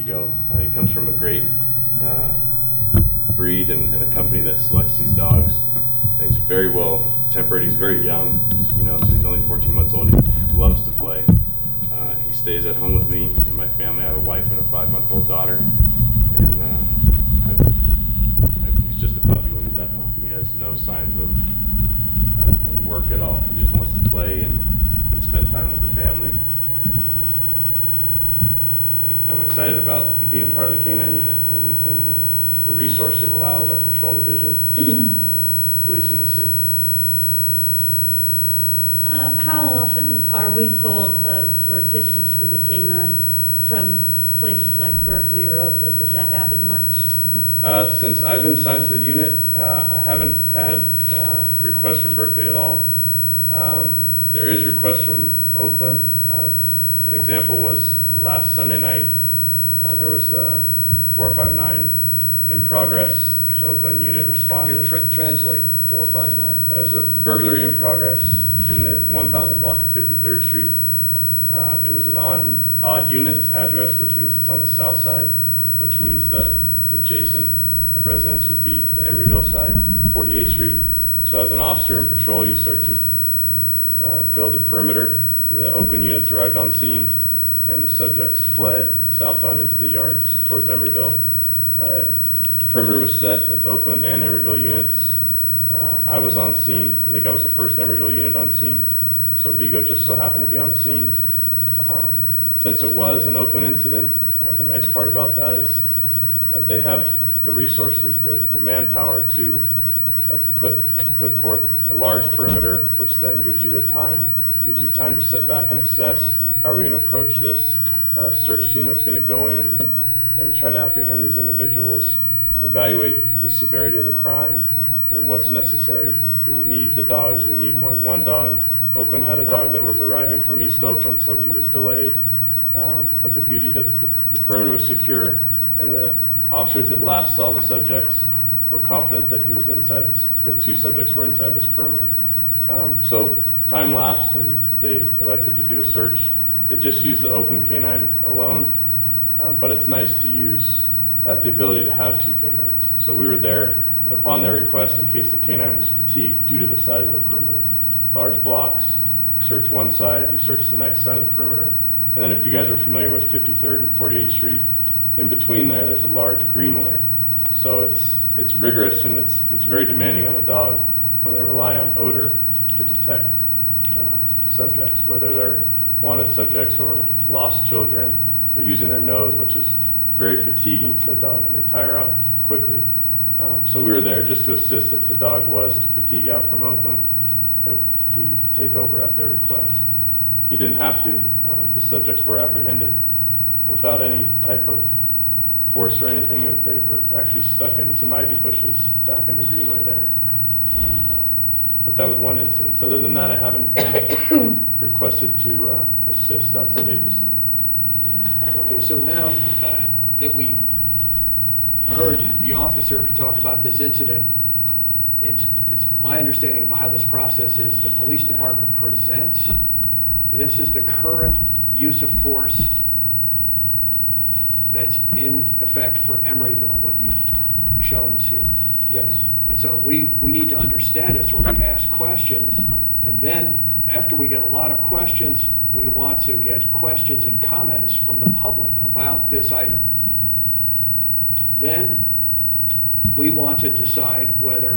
Vigo. He comes from a great breed and a company that selects these dogs. He's very well tempered. He's very young, so he's only 14 months old. He loves to play. He stays at home with me and my family. I have a wife and a 5-month-old daughter, and he's just a puppy when he's at home. He has no signs of work at all. He just wants to play and spend time with the family. And I'm excited about being part of the canine unit and the resource it allows our patrol division policing the city. How often are we called for assistance with the canine from places like Berkeley or Oakland? Does that happen much? Since I've been assigned to the unit, I haven't had requests from Berkeley at all. There is requests from Oakland. An example was last Sunday night. There was 459 in progress. The Oakland unit responded. Translate 459. There's a burglary in progress in the 1000 block of 53rd Street. It was an odd unit address, which means it's on the south side, which means that adjacent residence would be the Emeryville side of 48th Street. So as an officer in patrol, you start to build a perimeter. The Oakland units arrived on scene, and the subjects fled southbound into the yards towards Emeryville. The perimeter was set with Oakland and Emeryville units. I was on scene. I think I was the first Emeryville unit on scene, so Vigo just so happened to be on scene. Since it was an Oakland incident, the nice part about that is they have the resources, the manpower to put forth a large perimeter, which then gives you time to sit back and assess how are we going to approach this search team that's going to go in and try to apprehend these individuals, evaluate the severity of the crime and what's necessary. Do we need the dogs? Do we need more than one dog? Oakland had a dog that was arriving from East Oakland, so he was delayed. But the beauty that the perimeter was secure, and the officers that last saw the subjects were confident that he was inside this, the two subjects were inside this perimeter. So time lapsed and they elected to do a search. They just used the Oakland canine alone, but it's nice to have the ability to have two canines. So we were there upon their request in case the canine was fatigued due to the size of the perimeter. Large blocks, search one side, you search the next side of the perimeter. And then if you guys are familiar with 53rd and 48th Street, in between there's a large greenway. So it's rigorous and it's very demanding on the dog when they rely on odor to detect subjects, whether they're wanted subjects or lost children. They're using their nose, which is very fatiguing to the dog, and they tire out quickly. So we were there just to assist if the dog was to fatigue out from Oakland, that we take over at their request. He didn't have to. The subjects were apprehended without any type of force or anything. They were actually stuck in some ivy bushes back in the greenway there. But that was one incident. So other than that, I haven't been requested to assist outside agency. Okay, so now that we heard the officer talk about this incident, it's my understanding of how this process is. The police department presents, this is the current use of force that's in effect for Emeryville, what you've shown us here. Yes. And so we need to understand it, so we're going to ask questions, and then after we get a lot of questions, we want to get questions and comments from the public about this item. Then we want to decide whether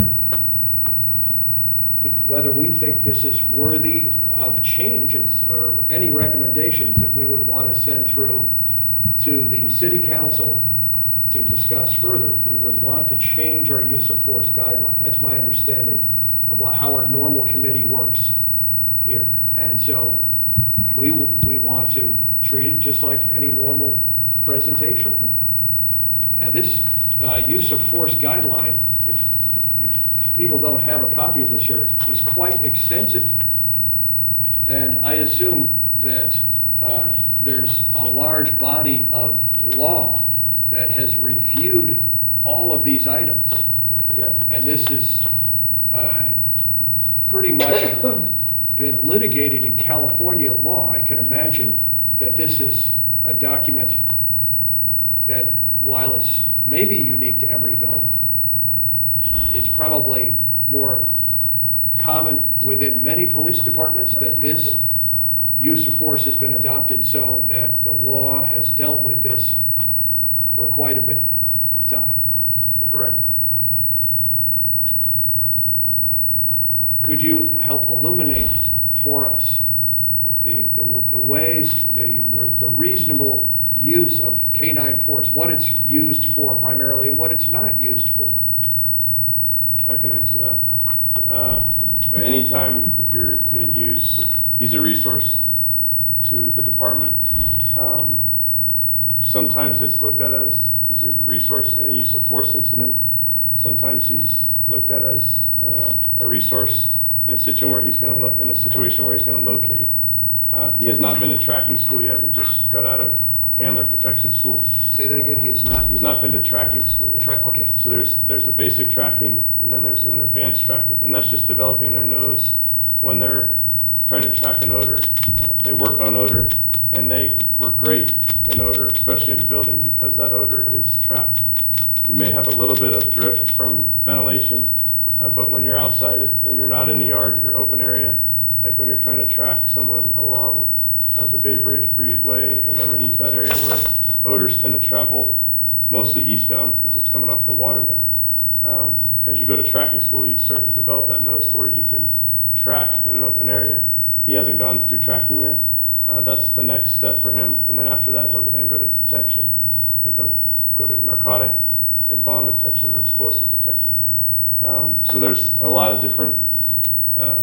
we think this is worthy of changes or any recommendations that we would want to send through to the city council to discuss further, if we would want to change our use of force guideline. That's my understanding of how our normal committee works here. And so we want to treat it just like any normal presentation. And this use of force guideline, if people don't have a copy of this here, is quite extensive. And I assume that there's a large body of law that has reviewed all of these items. Yes. And this is pretty much been litigated in California law. I can imagine that this is a document that while it's maybe unique to Emeryville, it's probably more common within many police departments that this use of force has been adopted, so that the law has dealt with this for quite a bit of time. Correct. Could you help illuminate for us the ways, the reasonable use of canine force, what it's used for primarily and what it's not used for? I can answer that. Anytime you're going to use, he's a resource to the department. Sometimes it's looked at as he's a resource in a use of force incident. Sometimes he's looked at as a resource in a situation where he's going to locate. He has not been to tracking school yet. We just got out of handler protection school. Say that again. He is not. He's not been to tracking school yet. Okay. So there's a basic tracking, and then there's an advanced tracking, and that's just developing their nose when they're trying to track an odor. They work on odor, and they work great in odor, especially in a building, because that odor is trapped. You may have a little bit of drift from ventilation, but when you're outside and you're not in the yard, you're open area, like when you're trying to track someone along the Bay Bridge breezeway and underneath that area where odors tend to travel mostly eastbound because it's coming off the water there. As you go to tracking school, you start to develop that nose to where you can track in an open area. He hasn't gone through tracking yet. That's the next step for him, and then after that, he'll then go to detection, and he'll go to narcotic and bomb detection or explosive detection. So there's a lot of different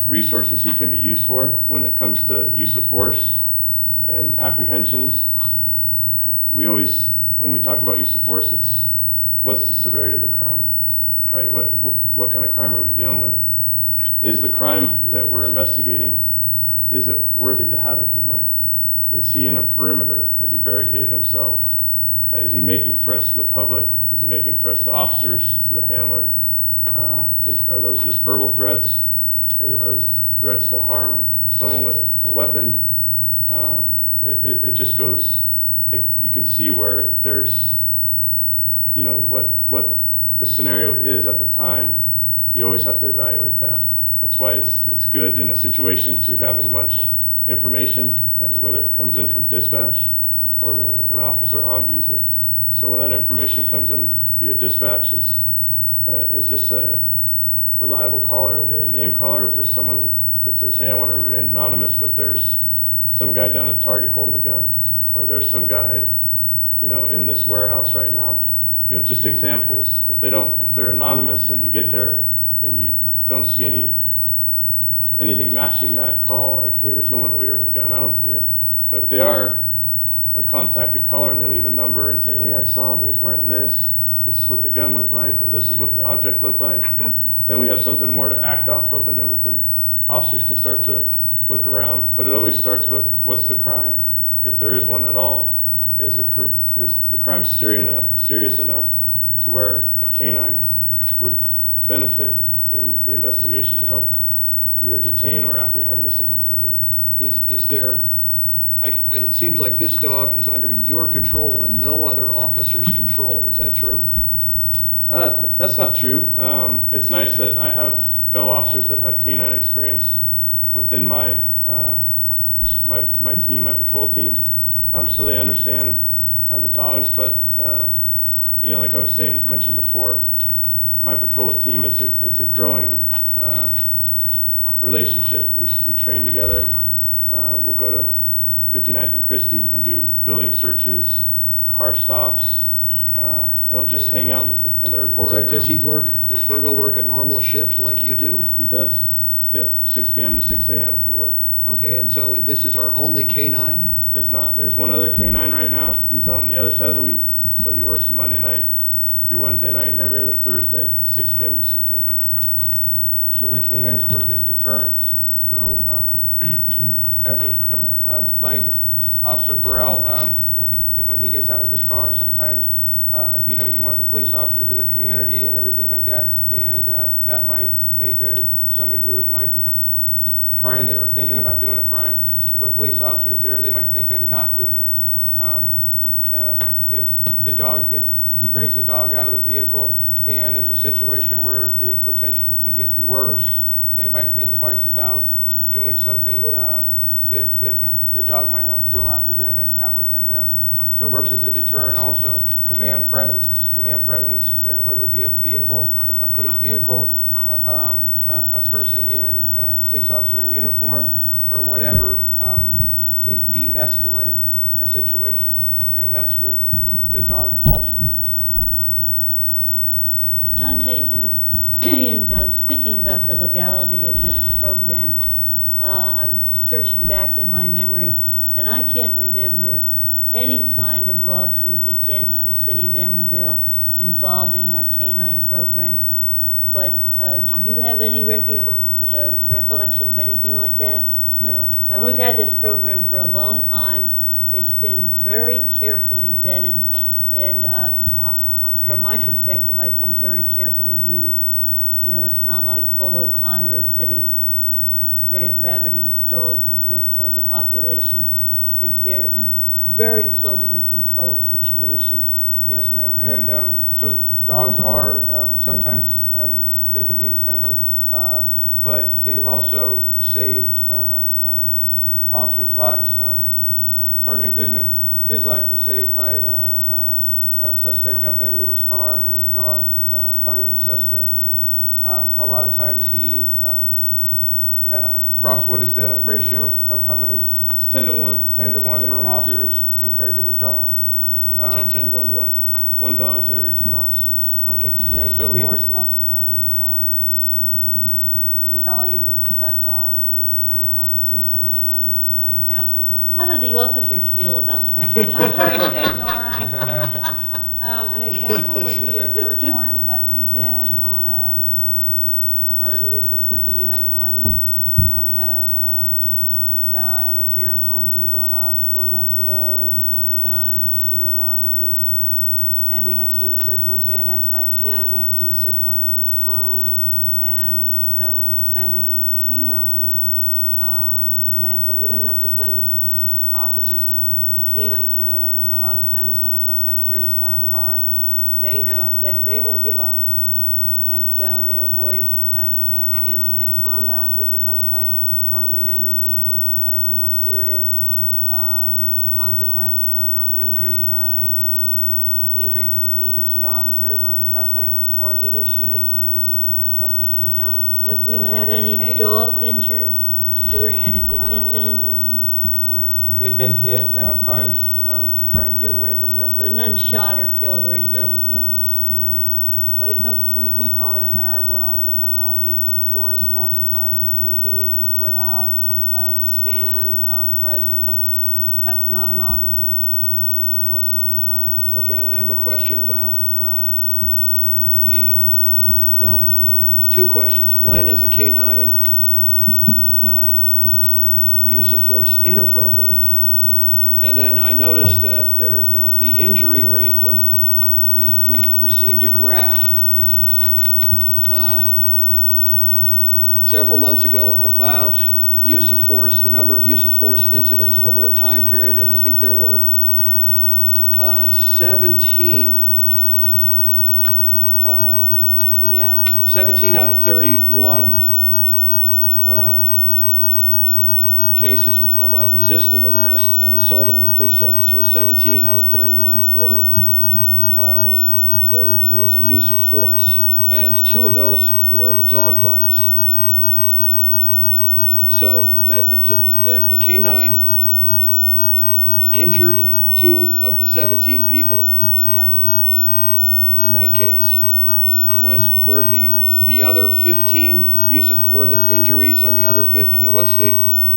resources he can be used for. When it comes to use of force and apprehensions, we always, when we talk about use of force, it's what's the severity of the crime, right? What kind of crime are we dealing with? Is the crime that we're investigating, is it worthy to have a canine? Is he in a perimeter? Has he barricaded himself? Is he making threats to the public? Is he making threats to officers, to the handler? Are those just verbal threats? Are those threats to harm someone with a weapon? It just goes, you can see where there's, you know, what the scenario is at the time. You always have to evaluate that. That's why it's good in a situation to have as much information as whether it comes in from dispatch or an officer on views it. So when that information comes in via dispatch, is this a reliable caller? Are they a name caller? Is this someone that says, hey, I want to remain anonymous, but there's some guy down at Target holding a gun, or there's some guy, you know, in this warehouse right now? You know, just examples. If they're anonymous and you get there and you don't see anything matching that call, like, hey, there's no one over here with a gun, I don't see it. But if they are a contacted caller and they leave a number and say, hey, I saw him, he was wearing this is what the gun looked like, or this is what the object looked like, then we have something more to act off of, and then officers can start to look around. But it always starts with, what's the crime, if there is one at all? Is the crime serious enough to where a canine would benefit in the investigation to help either detain or apprehend this individual? Is there, it seems like this dog is under your control and no other officer's control. Is that true? That's not true. It's nice that I have fellow officers that have canine experience within my team, my patrol team, so they understand the dogs. But you know, like I was mentioned before, my patrol team, it's a growing relationship. We train together. We'll go to 59th and Christie and do building searches, car stops. He'll just hang out in the report So right does now. does Virgo work a normal shift like you do? He does. Yep, 6 p.m. to 6 a.m. we work. Okay, and so this is our only canine? It's not. There's one other canine right now. He's on the other side of the week, so he works Monday night through Wednesday night and every other Thursday, 6 p.m. to 6 a.m. So the canines work as deterrents. So like Officer Burrell, when he gets out of his car, sometimes you know, you want the police officers in the community and everything like that, and that might make somebody who might be trying to or thinking about doing a crime, if a police officer is there, they might think of not doing it. if he brings the dog out of the vehicle and there's a situation where it potentially can get worse, they might think twice about doing something that the dog might have to go after them and apprehend them. So it works as a deterrent also. Command presence, whether it be a vehicle, a police vehicle, a person in, a police officer in uniform, or whatever, can de-escalate a situation. And that's what the dog also does. Dante, speaking about the legality of this program, I'm searching back in my memory, and I can't remember any kind of lawsuit against the city of Emeryville involving our canine program. But do you have any recollection of anything like that? No. And we've had this program for a long time. It's been very carefully vetted, and from my perspective, I think very carefully used. You know, it's not like Bull O'Connor setting rabbiting dogs on the population. They're very closely controlled situations. Yes, ma'am. And so dogs are, sometimes they can be expensive, but they've also saved officers' lives. Sergeant Goodman, his life was saved by a suspect jumping into his car and the dog biting the suspect. And a lot of times Ross, what is the ratio of how many? It's 10 to 1. 10 to 1 for Generally officers compared to a dog. 10 to 1 what? 1 dog to every 10 officers. Okay. Yeah, It's so a we. force multiplier, they call it. Yeah. So the value of that dog is 10 officers, and an example would be. How do the officers feel about that? Nora. An example would be a search warrant that we did on a burglary suspect, somebody who had a gun. We had a guy appear at Home Depot about 4 months ago with a gun, do a robbery. And we had to do a search, once we identified him, we had to do a search warrant on his home. And so sending in the canine meant that we didn't have to send officers in. The canine can go in, and a lot of times when a suspect hears that bark, they know that they will give up. And so it avoids a hand-to-hand combat with the suspect, or even, a more serious consequence of injury by, injury to the officer or the suspect, or even shooting when there's a suspect with a gun. Have So we in had this any case- dogs injured during any of these incidents? I don't know. They've been hit, punched to try and get away from them, but. But none shot or killed or anything No, like that? No. But it's we call it in our world, the terminology is a force multiplier. Anything we can put out that expands our presence, that's not an officer, is a force multiplier. Okay, I have a question about two questions. When is a canine use of force inappropriate? And then I noticed that the injury rate, when we received a graph several months ago about use of force, the number of use of force incidents over a time period, and I think there were 17 Yeah. 17 out of 31 cases about resisting arrest and assaulting a police officer. 17 out of 31 were there was a use of force, and 2 of those were dog bites. So that the canine injured 2 of the 17 people Yeah. in that case. Were the other 15 were there injuries on the other 15?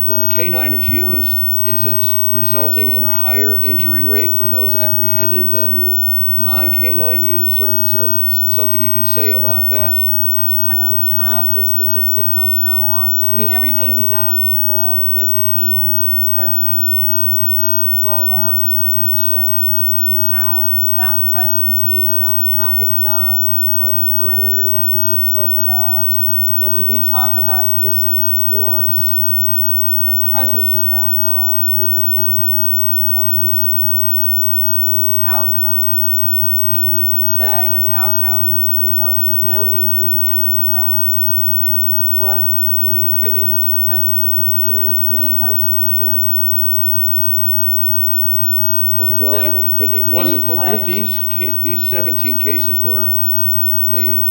When the canine is used, is it resulting in a higher injury rate for those apprehended than non-canine use, or is there something you can say about that? I don't have the statistics on how often. I mean, every day he's out on patrol with the canine is a presence of the canine. So for 12 hours of his shift, you have that presence either at a traffic stop or the perimeter that he just spoke about. So when you talk about use of force, the presence of that dog is an incident of use of force. and the outcome, you know, you can say, the outcome resulted in no injury and an arrest, and what can be attributed to the presence of the canine is really hard to measure. Okay, well, So but it's weren't in play. these 17 cases where Yes.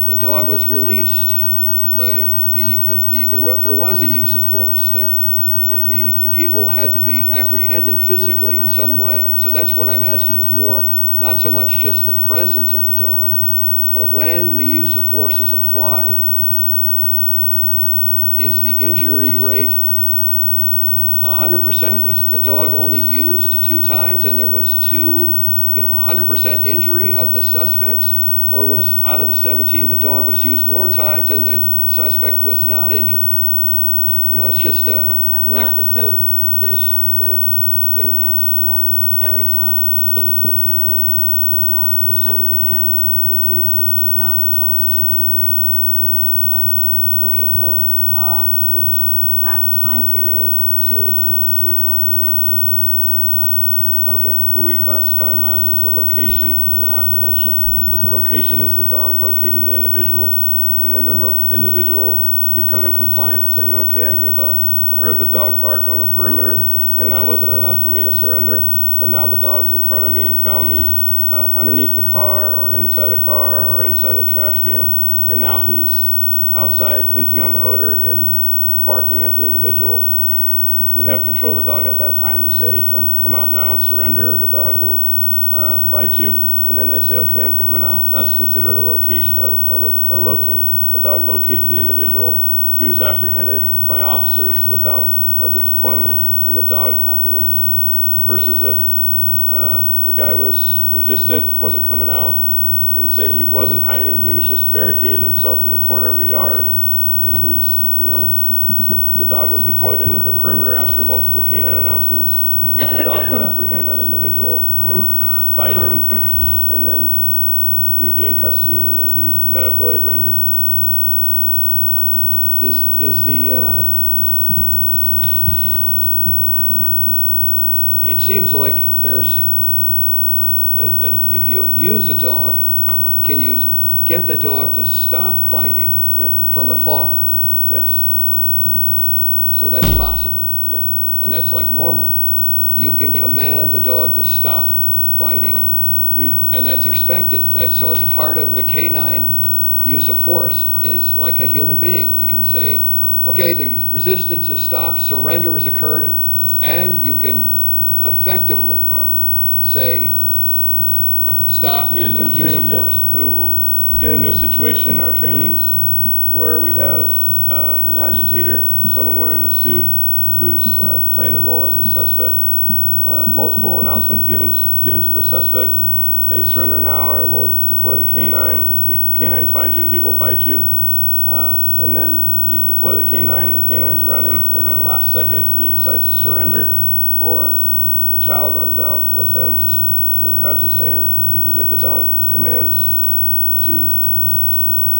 the dog was released, Mhm. there was a use of force, that Yeah. the people had to be apprehended physically in Right. some way. So that's what I'm asking, is more, not so much just the presence of the dog, but when the use of force is applied, is the injury rate 100%? Was the dog only used 2 times and there was 100% injury of the suspects? Or was, out of the 17, the dog was used more times and the suspect was not injured? It's just So the quick answer to that is, every time that we use the canine each time the canine is used, it does not result in an injury to the suspect. Okay. So, that time period, 2 incidents resulted in injury to the suspect. Okay. What we classify them as is a location and an apprehension. A location is the dog locating the individual, and then the individual becoming compliant, saying, okay, I give up. I heard the dog bark on the perimeter, and that wasn't enough for me to surrender, but now the dog's in front of me and found me underneath the car or inside a car or inside a trash can, and now he's outside hinting on the odor and barking at the individual. We have control of the dog at that time. We say, hey, come out now and surrender, or the dog will bite you, and then they say, okay, I'm coming out. That's considered a location, a locate. The dog located the individual. He was apprehended by officers without the deployment, and the dog apprehended him. Versus if the guy was resistant, wasn't coming out, and say he wasn't hiding, he was just barricaded himself in the corner of a yard, and he's, the dog was deployed into the perimeter after multiple canine announcements. The dog would apprehend that individual and bite him, and then he would be in custody, and then there'd be medical aid rendered. Is the, it seems like there's, if you use a dog, can you get the dog to stop biting Yep. from afar? Yes. So that's possible, Yeah. and that's like normal. You can command the dog to stop biting, and that's expected. So as a part of the canine use of force is like a human being. You can say, okay, the resistance has stopped, surrender has occurred, and you can effectively say, stop, He has and been the use of trained, yeah. force. We will get into a situation in our trainings where we have an agitator, someone wearing a suit, who's playing the role as the suspect. Multiple announcements given to the suspect. Hey, surrender now, or we'll deploy the canine. If the canine finds you, he will bite you. And then you deploy the canine, the canine's running, and at last second, he decides to surrender, or a child runs out with him and grabs his hand. You can give the dog commands to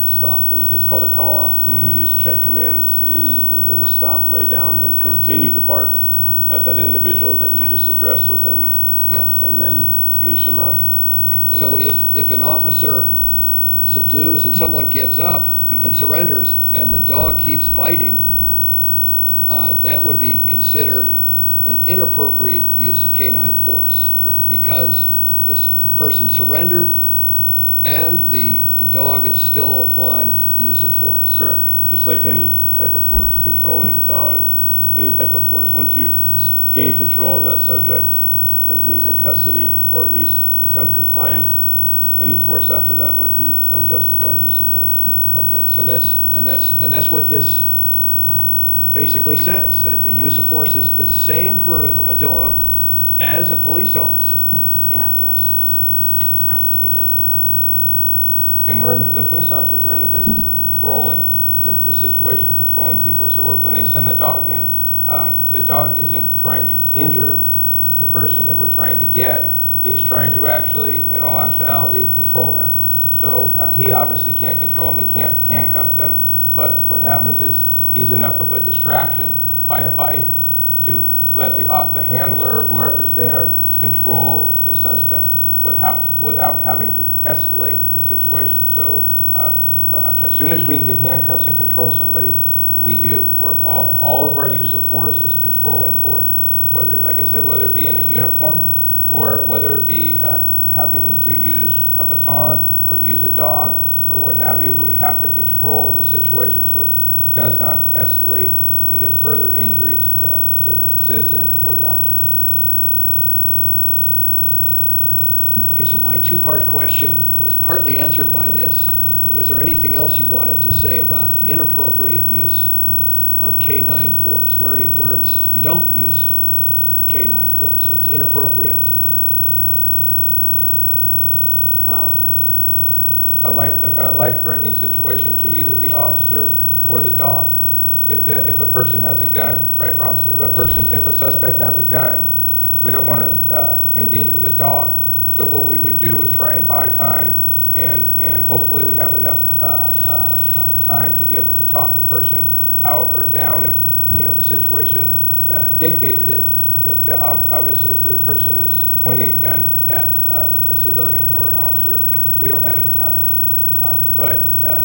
stop, and it's called a call-off. Mhm. We use check commands, and he will stop, lay down, and continue to bark at that individual that you just addressed with him, Yeah. and then leash him up. And So then- if an officer subdues and someone gives up and surrenders, and the dog keeps biting, that would be considered an inappropriate use of canine force. Correct. Because this person surrendered, and the dog is still applying use of force. Correct. Just like any type of force, controlling dog, any type of force. Once you've gained control of that subject and he's in custody or he's become compliant, any force after that would be unjustified use of force. Okay, so that's what this basically says, that the use of force is the same for a dog as a police officer. Yeah, Yes. has to be justified. And the police officers are in the business of controlling the situation, controlling people. So when they send the dog in, the dog isn't trying to injure the person that we're trying to get. He's trying to actually, in all actuality, control him. So he obviously can't control him, he can't handcuff them, but what happens is he's enough of a distraction by a bite to let the handler or whoever's there control the suspect without having to escalate the situation. So as soon as we can get handcuffs and control somebody, we do. All of our use of force is controlling force. Whether, like I said, whether it be in a uniform or whether it be having to use a baton or use a dog or what have you, we have to control the situation so it does not escalate into further injuries to citizens or the officers. Okay, so my two-part question was partly answered by this. Was there anything else you wanted to say about the inappropriate use of canine force, where it's, you don't use canine force, or it's inappropriate? Well, A life-threatening situation to either the officer or the dog. If a person has a gun, right, Ross? If a suspect has a gun, we don't want to endanger the dog. So what we would do is try and buy time, and hopefully we have enough time to be able to talk the person out or down if the situation dictated it. Obviously if the person is pointing a gun at a civilian or an officer, we don't have any time. But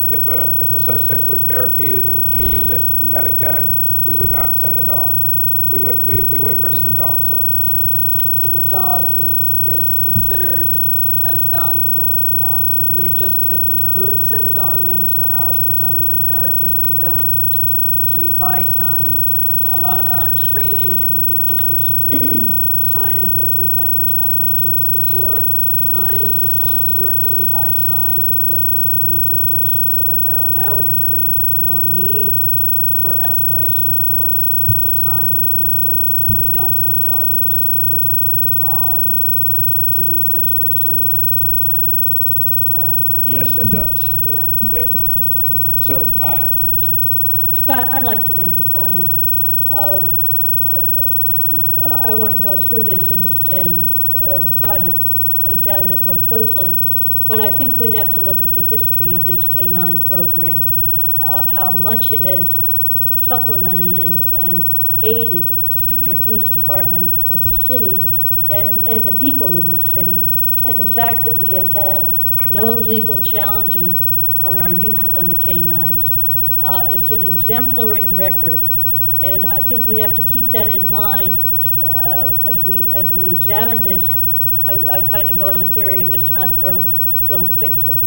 if a suspect was barricaded and we knew that he had a gun, we would not send the dog. We wouldn't risk the dog's life. so the dog is considered as valuable as the officer. Just because we could send a dog into a house where somebody was barricaded, we don't. We buy time. A lot of our training in these situations is time and distance. I mentioned this before. Time and distance. Where can we buy time and distance in these situations so that there are no injuries, no need for escalation of force? So time and distance, and we don't send the dog in just because it's a dog to these situations. Does that answer? Yes, it does. Yeah. So, Scott, I'd like to make a comment. I want to go through this and kind of examine it more closely, but I think we have to look at the history of this K-9 program, how much it has supplemented and aided the police department of the city and the people in the city, and the fact that we have had no legal challenges on our use on the K-9s. It's an exemplary record, and I think we have to keep that in mind as we examine this. I kind of go on the theory, if it's not broke, don't fix it,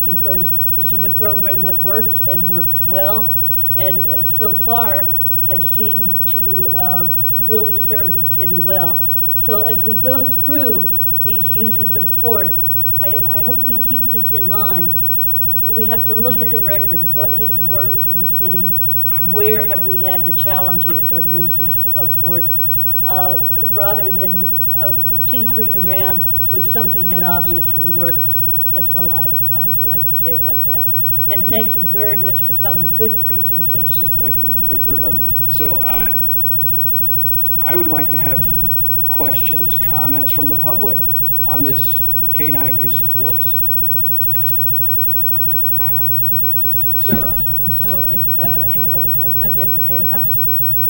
because this is a program that works and works well, and so far has seemed to really serve the city well. So as we go through these uses of force, I hope we keep this in mind. We have to look at the record, what has worked for the city, where have we had the challenges on use of force, rather than tinkering around with something that obviously works. That's all I'd like to say about that. And thank you very much for coming. Good presentation. Thank you. Thank you for having me. so I would like to have questions, comments from the public on this K-9 use of force. Sarah? So if a subject is handcuffs,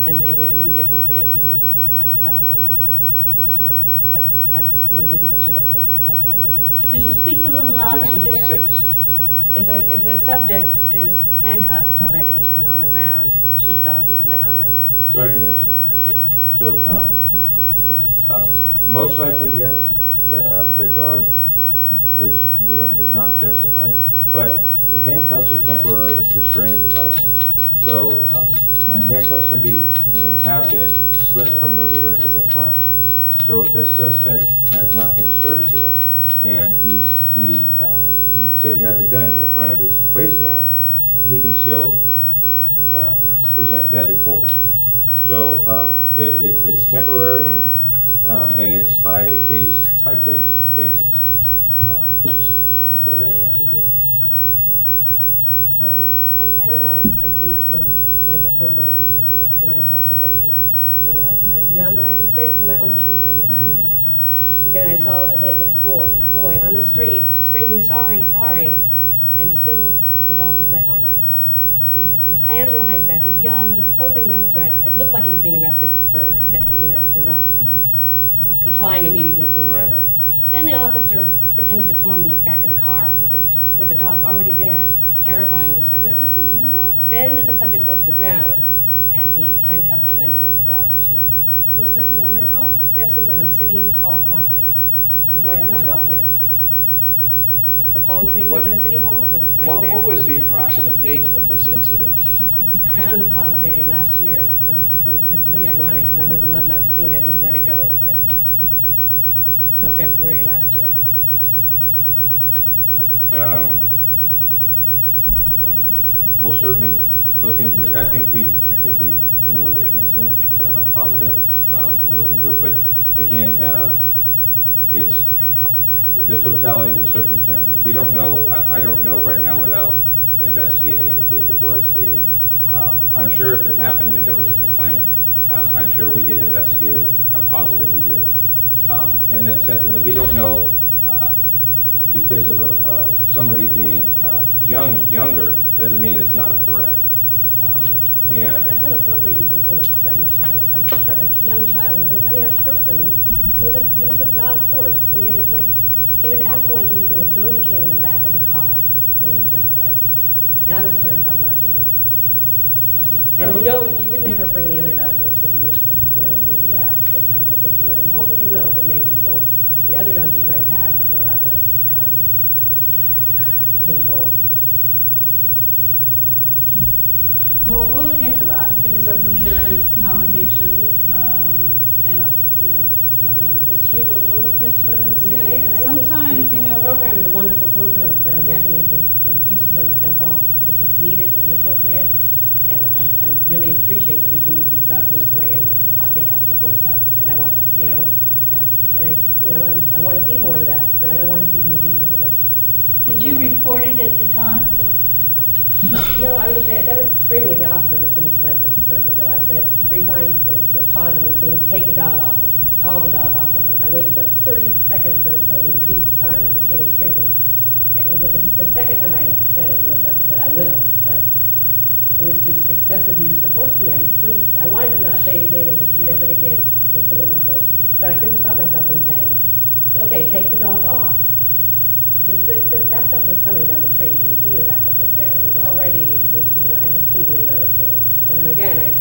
then it wouldn't be appropriate to use a dog on them. That's correct. But that's one of the reasons I showed up today, because that's what I witnessed. Could you speak a little louder Yes, there? If a subject is handcuffed already and on the ground, should a dog be let on them? So I can answer that, actually. So most likely, yes, the dog is not justified, but the handcuffs are temporary restraining devices. So handcuffs can be and have been slipped from the rear to the front. So if the suspect has not been searched yet, and say he has a gun in the front of his waistband, he can still present deadly force. So it's temporary, and it's by a case-by-case basis. So hopefully that answers it. I don't know, it didn't look like appropriate use of force when I saw somebody, I was afraid for my own children. Because I saw this boy on the street screaming, sorry, sorry, and still the dog was let on him. His hands were behind his back. He's young. He was posing no threat. It looked like he was being arrested for, for not complying immediately for whatever. Right. Then the officer pretended to throw him in the back of the car with the dog already there, terrifying the subject. Was this in Emeryville? Then the subject fell to the ground, and he handcuffed him and then let the dog chew on him. Was this in Emeryville? This was on City Hall property. In Right on- Emeryville? Yes. The palm trees What- were in City Hall, it was right What there. what was the approximate date of this incident? It was Groundhog Day last year. It was really ironic, and I would have loved not to seen it and to let it go, but, so February last year. We'll certainly look into it. I think I know the incident, but I'm not positive. We'll look into it, but again, it's the totality of the circumstances. We don't know, I don't know right now without investigating it if it was I'm sure if it happened and there was a complaint, I'm sure we did investigate it. I'm positive we did. And then secondly, we don't know, because of somebody being younger, doesn't mean it's not a threat. That's not appropriate use of force to threaten a child, a young child, a person with a use of dog force. I mean, it's like, he was acting like he was gonna throw the kid in the back of the car. They were terrified. And I was terrified watching him. And you would never bring the other dog into a meet, you have, and I don't think you would. And hopefully you will, but maybe you won't. The other dog that you guys have is a lot less controlled. Well, we'll look into that because that's a serious allegation. And, I don't know the history, but we'll look into it and see. Yeah, And I think sometimes, this program is a wonderful program, but I'm Yeah. looking at the abuses of it, that's all. It's needed and appropriate, and I really appreciate that we can use these dogs in this way, and they help the force out, and I want them, yeah. and I want to see more of that, but I don't want to see the abuses of it. Did you report it at the time? No, I was screaming at the officer to please let the person go. I said 3 times, it was a pause in between, take the dog off of him, call the dog off of him. I waited like 30 seconds or so in between times, the kid is screaming. And the second time I said it, he looked up and said, I will, but it was just excessive use to force me. I wanted to not say anything and just be there for the kid, just to witness it. But I couldn't stop myself from saying, okay, take the dog off. The backup was coming down the street. You can see the backup was there. It was already, I just couldn't believe what I was seeing. And then again, I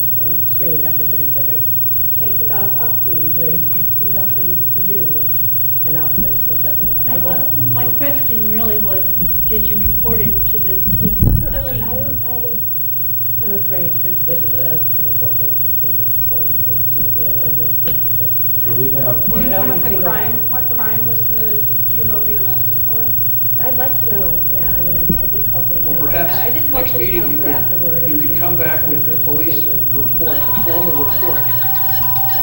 screamed after 30 seconds, take the dog off, please. He's awfully subdued. And the officer just looked up and said, I will. My question really was, did you report it to the police chief? I'm afraid to report things to the police at this point. And, that's the truth. So we have, Do you I know don't what wanna be the singled out. what crime was the juvenile being arrested for? I'd like to know, yeah, I did call city Well, council. perhaps I did call next city meeting council afterward. you and could we come back discussed with the it. police report, a formal report.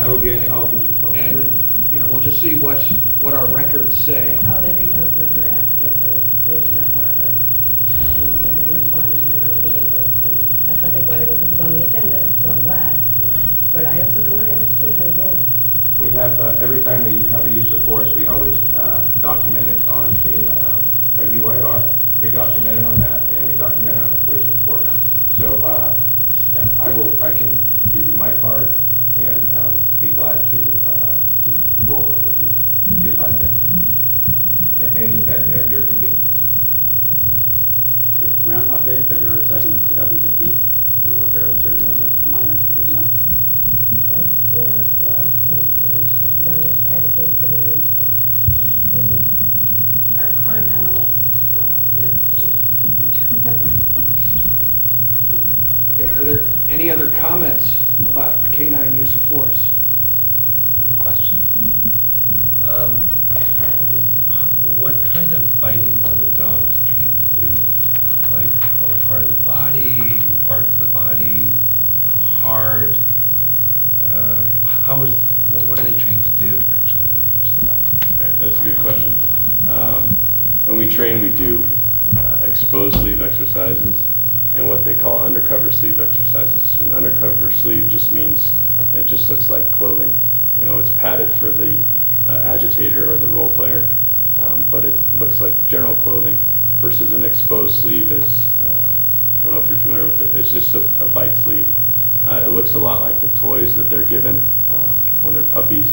I'll get your phone number. And, we'll just see what our records I say. called every council member after the incident, maybe not more of it. And they responded, and they were looking into it. And that's, I think, why this is on the agenda, so I'm glad. Yeah. But I also don't want to ever see that again. We have, every time we have a use of force, we always document it on a UIR. We document it on that, and we document it on a police report. So, yeah, I can give you my card and be glad to go over it with you if you'd like that. At your convenience. So Groundhog Day, February 2nd of 2015, and we're fairly certain it was a minor, I didn't know. Yeah, well, 19-ish, youngish. I had a kid similar age, and it hit me. Our crime analyst, is. Okay, are there any other comments about canine use of force? I have a question. What kind of biting are the dogs trained to do? Like, what part of the body, parts of the body, how hard? What are they trained to do, actually, when they just bite? Right, that's a good question. When we train, we do exposed sleeve exercises and what they call undercover sleeve exercises. An undercover sleeve just means it just looks like clothing. It's padded for the agitator or the role player, but it looks like general clothing versus an exposed sleeve is don't know if you're familiar with it. It's just a bite sleeve. It looks a lot like the toys that they're given when they're puppies,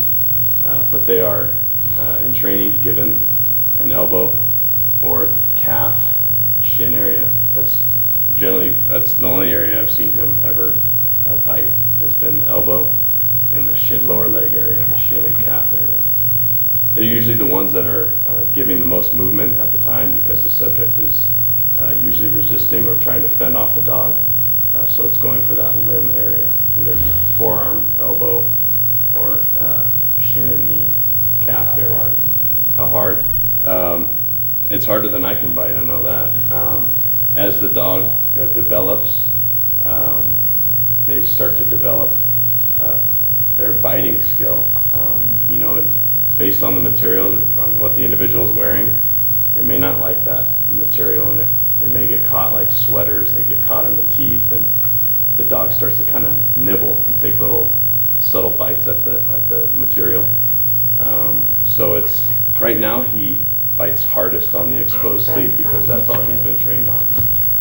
but they are in training given an elbow or calf, shin area. That's the only area I've seen him ever bite, has been the elbow and the shin, lower leg area, the shin and calf area. They're usually the ones that are giving the most movement at the time because the subject is usually resisting or trying to fend off the dog. So it's going for that limb area, either forearm, elbow, or shin and knee, calf area. How hard? It's harder than I can bite, I know that. As the dog develops, they start to develop their biting skill. You know, based on the material, on what the individual is wearing, it may not like that material, and it may get caught like sweaters, they get caught in the teeth, and the dog starts to kind of nibble and take little subtle bites at the material. So it's, right now he bites hardest on the exposed sleeve because that's all he's been trained on.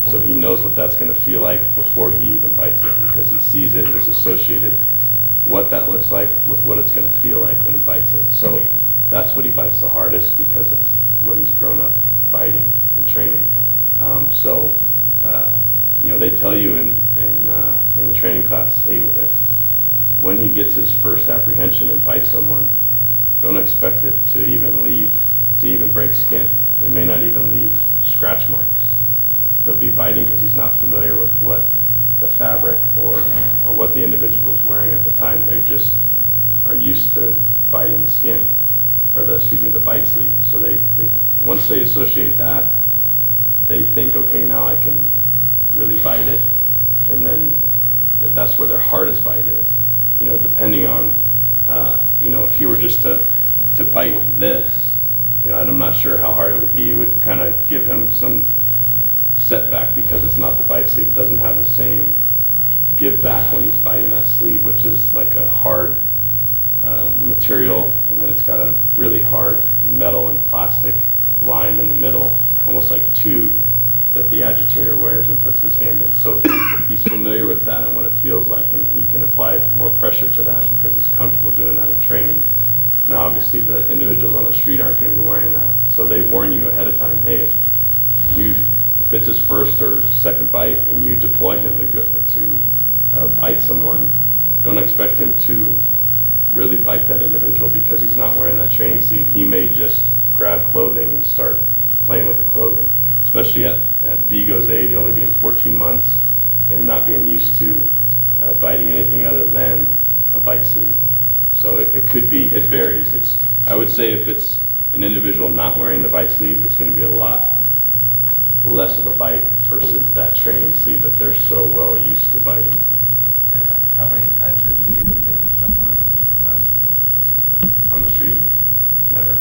So he knows what that's going to feel like before he even bites it, because he sees it and is associated what that looks like with what it's going to feel like when he bites it. So that's what he bites the hardest because it's what he's grown up biting and training. You know, they tell you in the training class, hey, when he gets his first apprehension and bites someone, don't expect it to even break skin. It may not even leave scratch marks. He'll be biting because he's not familiar with what the fabric or what the individual is wearing at the time. They just are used to biting the skin, or the bite sleeve. So they once they associate that, they think, okay, now I can really bite it, and then that's where their hardest bite is. You know, depending on, you know, if you were just to bite this, you know, I'm not sure how hard it would be. It would kind of give him some setback because it's not the bite sleeve. It doesn't have the same give back when he's biting that sleeve, which is like a hard material, and then it's got a really hard metal and plastic line in the middle, almost like tube that the agitator wears and puts his hand in. So he's familiar with that and what it feels like, and he can apply more pressure to that because he's comfortable doing that in training. Now, obviously, the individuals on the street aren't going to be wearing that, so they warn you ahead of time, hey, if it's his first or second bite and you deploy him to bite someone, don't expect him to really bite that individual because he's not wearing that training sleeve. He may just grab clothing and start playing with the clothing, especially at Vigo's age, only being 14 months and not being used to biting anything other than a bite sleeve. So it varies. I would say if it's an individual not wearing the bite sleeve, it's going to be a lot less of a bite versus that training sleeve that they're so well used to biting. And how many times has Vigo bitten someone in the last 6 months? On the street? Never.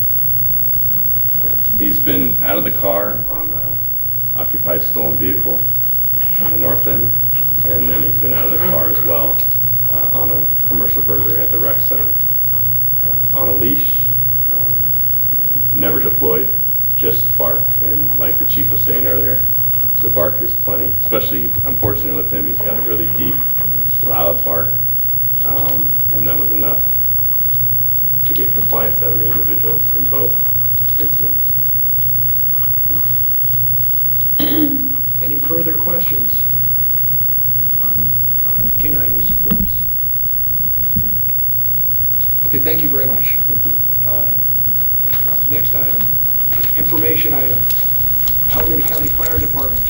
He's been out of the car on an occupied stolen vehicle in the north end, and then he's been out of the car as well on a commercial burglary at the rec center. On a leash, never deployed, just bark. And like the chief was saying earlier, the bark is plenty, especially, I'm fortunate with him, he's got a really deep, loud bark, and that was enough to get compliance out of the individuals in both incidents. Any further questions on canine use of force? Okay, thank you very much. Thank you. Next item, information item, Alameda County Fire Department.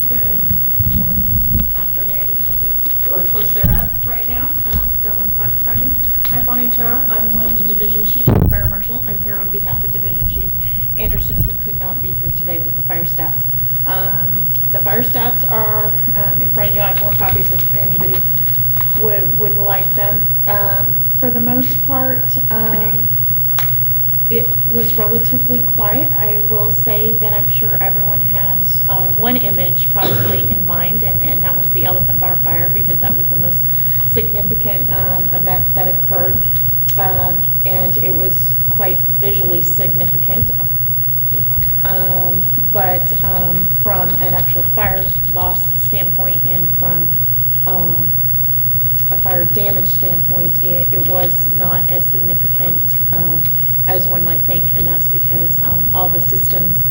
Good morning, afternoon, I think, or close thereof right now. Don't have a plaque in front of me. I'm Bonnie Chara. I'm one of the division chiefs of the Fire Marshal. I'm here on behalf of Division Chief Anderson, who could not be here today with the fire stats. The fire stats are in front of you. I have more copies if anybody would like them. For the most part, it was relatively quiet. I will say that I'm sure everyone has one image probably in mind, and that was the Elephant Bar fire, because that was the most significant event that occurred, and it was quite visually significant. But from an actual fire loss standpoint and from a fire damage standpoint, it was not as significant as one might think, and that's because all the systems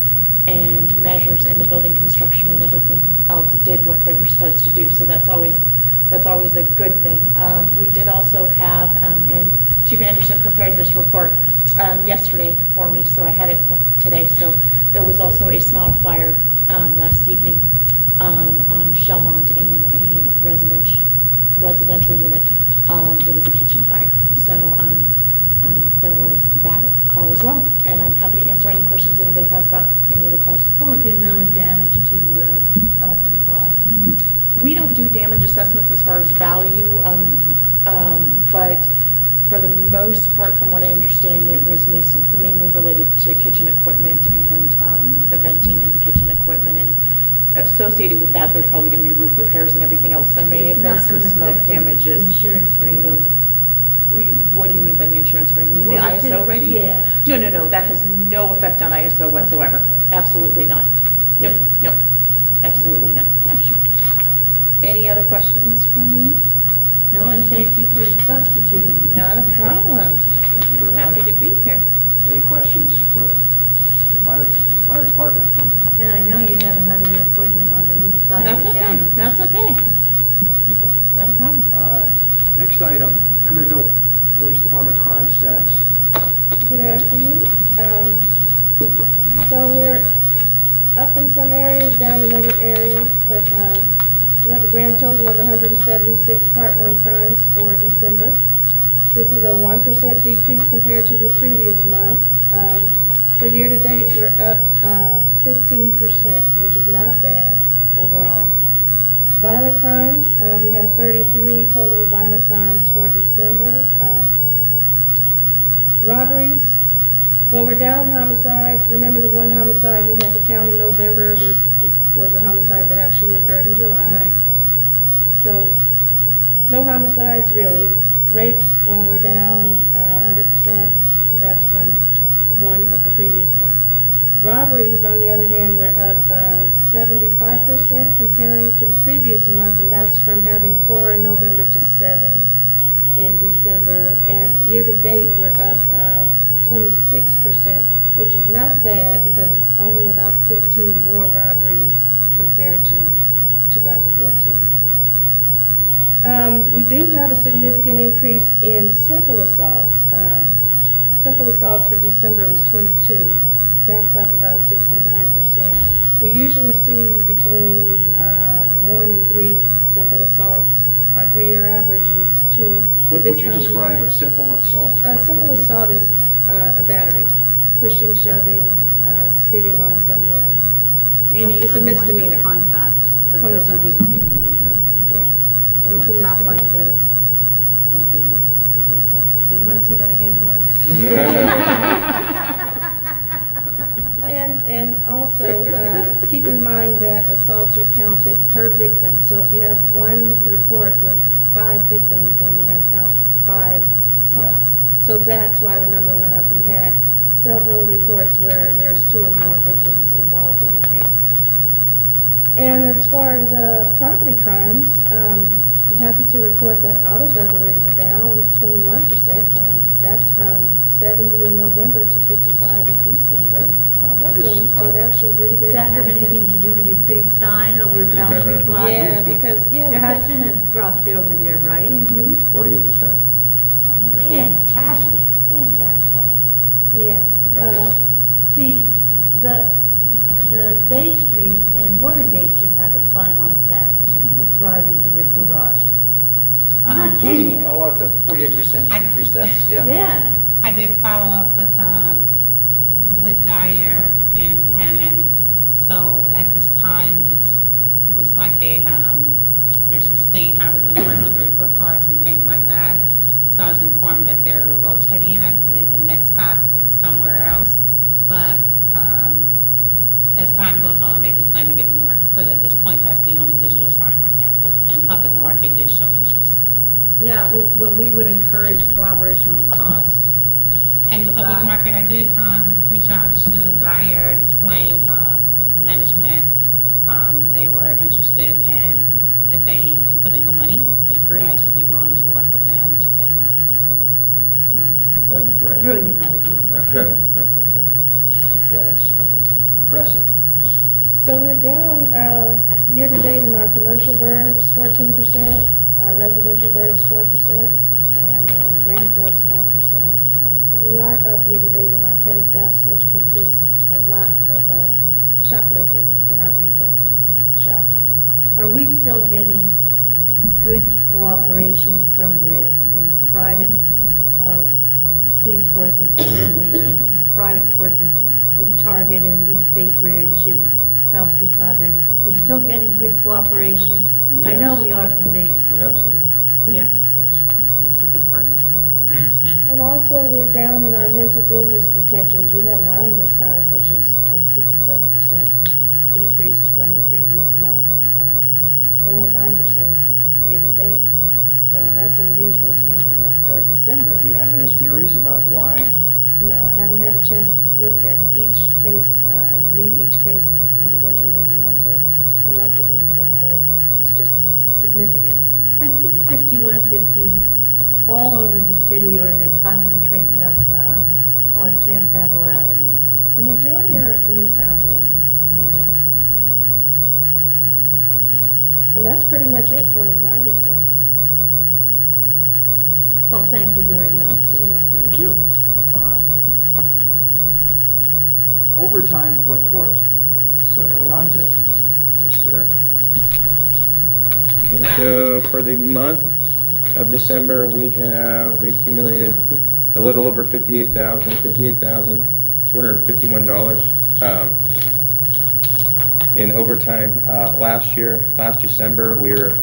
and measures in the building construction and everything else did what they were supposed to do, so that's always a good thing. We did also have, and Chief Anderson prepared this report yesterday for me, so I had it today. So there was also a small fire last evening on Shelmont in a residential unit. It was a kitchen fire, so there was that call as well. And I'm happy to answer any questions anybody has about any of the calls. What was the amount of damage to Elephant Bar? We don't do damage assessments as far as value, but for the most part, from what I understand, it was mainly related to kitchen equipment and the venting of the kitchen equipment. And associated with that, there's probably going to be roof repairs and everything else. There may have been some smoke damages. Insurance in the rating. building. What do you mean by the insurance rating? You mean Well, the ISO rating? Yeah. No, that has no effect on ISO whatsoever. Absolutely not. No, absolutely not. Yeah, sure. Any other questions for me? No, and thank you for substituting. Not a problem. Thank you I'm very happy much. to be here. Any questions for the fire department? And I know you have another appointment on the east side That's of the okay, county. that's okay. Not a problem. Next item, Emeryville Police Department crime stats. Good afternoon. So we're up in some areas, down in other areas, but we have a grand total of 176 Part 1 crimes for December. This is a 1% decrease compared to the previous month. For year-to-date, we're up 15%, which is not bad overall. Violent crimes, we had 33 total violent crimes for December. Robberies, well, we're down homicides. Remember the one homicide we had to count in November was a homicide that actually occurred in July. Right. So, no homicides really. Rapes, we're down 100%. That's from one of the previous month. Robberies, on the other hand, we're up 75% comparing to the previous month, and that's from having 4 in November to 7 in December. And year-to-date, we're up 26%, which is not bad because it's only about 15 more robberies compared to 2014. We do have a significant increase in simple assaults. Simple assaults for December was 22. That's up about 69%. We usually see between 1 and 3 simple assaults. Our 3-year average is 2. What This would you time we describe had- a simple assault? A simple assault is a battery, pushing, shoving, spitting on someone. So Any it's a misdemeanor. unwanted contact that Point of doesn't contact, result yeah. in an injury. Yeah. And So it's a a tap like misdemeanor. this would be simple assault. Did you want to see that again, Laura? And also, keep in mind that assaults are counted per victim. So if you have one report with 5 victims, then we're gonna count 5 assaults. So that's why the number went up. We had several reports where there's 2 or more victims involved in the case. And as far as property crimes, I'm happy to report that auto burglaries are down 21%, and that's from 70 in November to 55 in December. Wow, that is some So that's progress. a really good. Does that have pretty good- anything to do with your big sign over at Boundary Plaza? Yeah, because, There has been a drop over there, right? Mhm. 48%. Fantastic, fantastic. Yeah. We're happy about that. See, the Bay Street and Watergate should have a sign like that as people drive into their garages. I'm not kidding you. Oh, with a 48% decrease, that's, yeah. Yeah. I did follow up with, I believe Dyer and Hannon. So at this time, it was like we were just seeing how it was gonna work with the report cards and things like that. So I was informed that they're rotating. I believe the next stop is somewhere else. But, as time goes on, they do plan to get more. But at this point, that's the only digital sign right now. And Public Market did show interest. Yeah, well, we would encourage collaboration on the cost. And the of public that? market, I did reach out to Dyer and explain the management. They were interested in if they can put in the money, if you Great. guys would be willing to work with them to get one, so. Excellent. That'd be great. Brilliant idea. Yeah, it's impressive. So we're down year-to-date in our commercial burgs, 14%, our residential burgs, 4%, and grand thefts, 1%. We are up year-to-date in our petty thefts, which consists a lot of shoplifting in our retail shops. Are we still getting good cooperation from the private police forces and the private forces in Target and East Bay Bridge and Powell Street Plaza? We still getting good cooperation? I know Yes. we are from Bay Street. Absolutely, Yeah, yes. it's a good partnership. And also, we're down in our mental illness detentions. We had 9 this time, which is like 57% decrease from the previous month, and 9% year-to-date. So that's unusual to me for December. Do you have any especially. theories about why? No, I haven't had a chance to look at each case and read each case individually, to come up with anything, but it's just significant. Are these 5150s all over the city, or are they concentrated up on San Pablo Avenue? The majority are in the south end. Yeah. And that's pretty much it for my report. Well, thank you very much. Thank you. Overtime report. So, Dante. yes, sir. Okay, so for the month of December, we accumulated a little over $58,251 in overtime. Last December, we were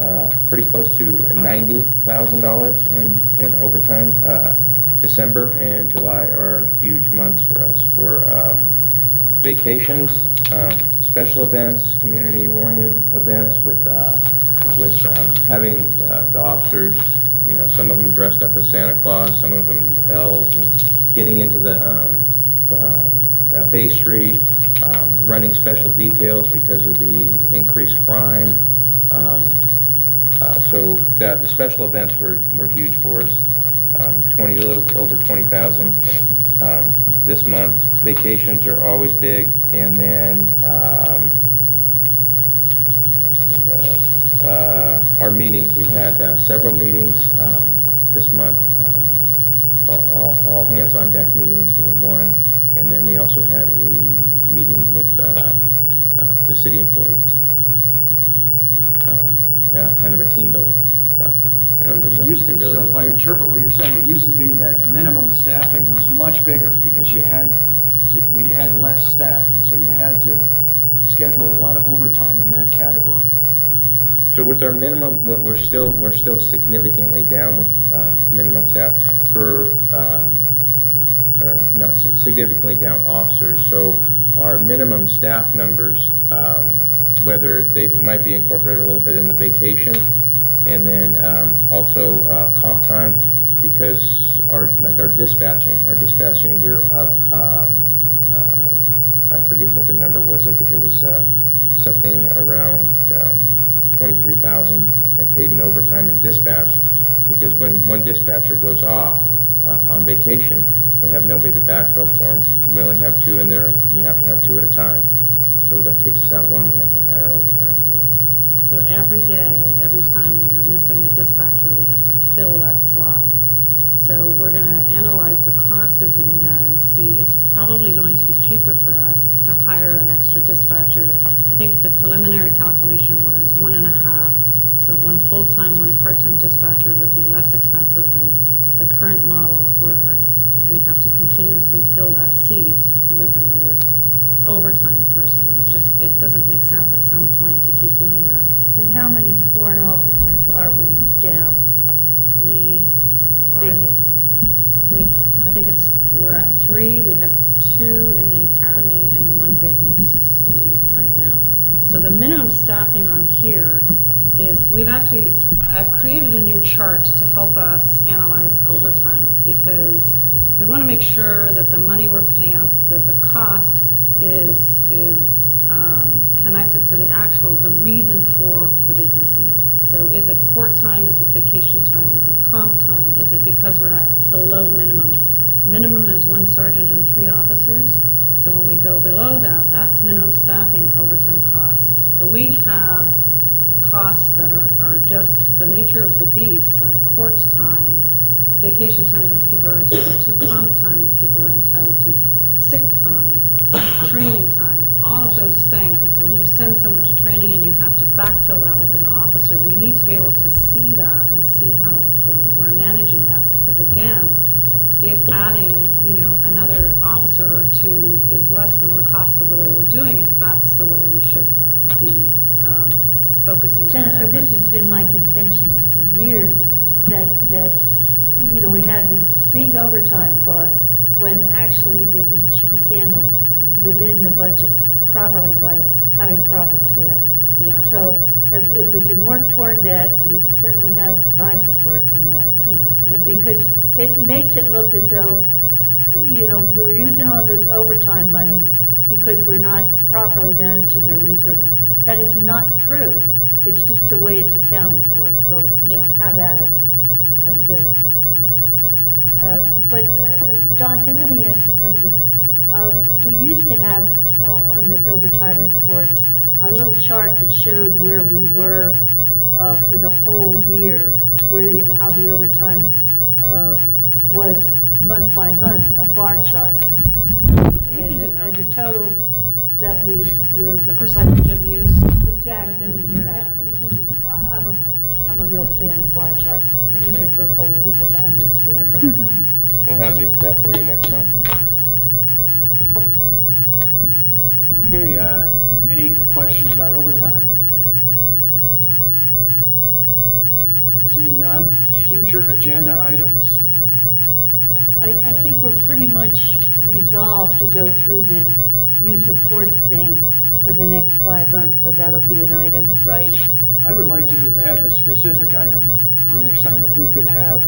pretty close to $90,000 in overtime. December and July are huge months for us for vacations, special events, community-oriented events with having the officers, some of them dressed up as Santa Claus, some of them elves, and getting into the Bay Street, running special details because of the increased crime. So the special events were huge for us. A little over 20,000 this month. Vacations are always big, and then our meetings. We had several meetings this month. All hands on deck meetings. We had one, and then we also had a meeting with the city employees. Kind of a team building project. So if I interpret what you're saying, it used to be that minimum staffing was much bigger because we had less staff, and so you had to schedule a lot of overtime in that category. So with our minimum, we're still significantly down with minimum staff or not significantly down officers. So our minimum staff numbers, whether they might be incorporated a little bit in the vacation, and then also comp time, because our dispatching, we're up. I forget what the number was. I think it was something around 23,000 paid in overtime in dispatch, because when one dispatcher goes off on vacation, we have nobody to backfill for them. We only have 2 in there. We have to have 2 at a time. So that takes us out 1 we have to hire overtime for. So every day, every time we are missing a dispatcher, we have to fill that slot. So we're going to analyze the cost of doing that and see, it's probably going to be cheaper for us to hire an extra dispatcher. I think the preliminary calculation was 1.5. So 1 full-time, 1 part-time dispatcher would be less expensive than the current model where we have to continuously fill that seat with another overtime person. It doesn't make sense at some point to keep doing that. And how many sworn officers are we down? We are, Vacant. I think we're at 3. We have 2 in the academy and 1 vacancy right now. So the minimum staffing on here is I've created a new chart to help us analyze overtime, because we want to make sure that the money we're paying out, that the cost is connected to the reason for the vacancy. So is it court time, is it vacation time, is it comp time, is it because we're at below minimum? Minimum is 1 sergeant and 3 officers, so when we go below that, that's minimum staffing overtime costs. But we have costs that are just the nature of the beast, like court time, vacation time that people are entitled to, comp time that people are entitled to, sick time, training time, all of those things. And so when you send someone to training and you have to backfill that with an officer, we need to be able to see that and see how we're managing that. Because again, if adding, another officer or 2 is less than the cost of the way we're doing it, that's the way we should be focusing on our Jennifer, efforts. this has been my contention for years, that we have the big overtime cost when actually it should be handled within the budget properly by having proper staffing. Yeah. So if we can work toward that, you certainly have my support on that. Yeah, thank you. Because it makes it look as though, we're using all this overtime money because we're not properly managing our resources. That is not true. It's just the way it's accounted for. So Yeah. have at it. That's good. But Dante, let me ask you something. We used to have on this overtime report a little chart that showed where we were for the whole year, how the overtime was month by month, a bar chart. We can do that. And the totals that we're. The percentage of use Exactly. within the year, yeah, we can do that. I'm a real fan of bar charts, Okay. even for old people to understand. We'll have that for you next month. Okay, any questions about overtime? Seeing none, future agenda items. I think we're pretty much resolved to go through this use of force thing for the next 5 months, so that'll be an item, right? I would like to have a specific item for next time, if we could have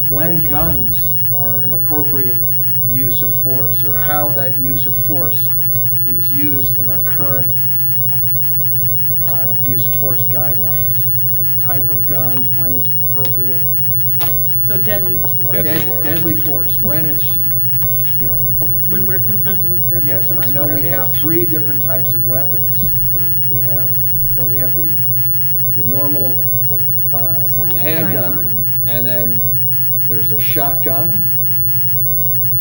when guns are an appropriate use of force, or how that use of force is used in our current use of force guidelines. The type of guns, when it's appropriate. So deadly force. Deadly force, when it's, When we're confronted with deadly force. yes, and I know what are we the have options? 3 different types of weapons. Don't we have the normal handgun, Sidearm. and then there's a shotgun,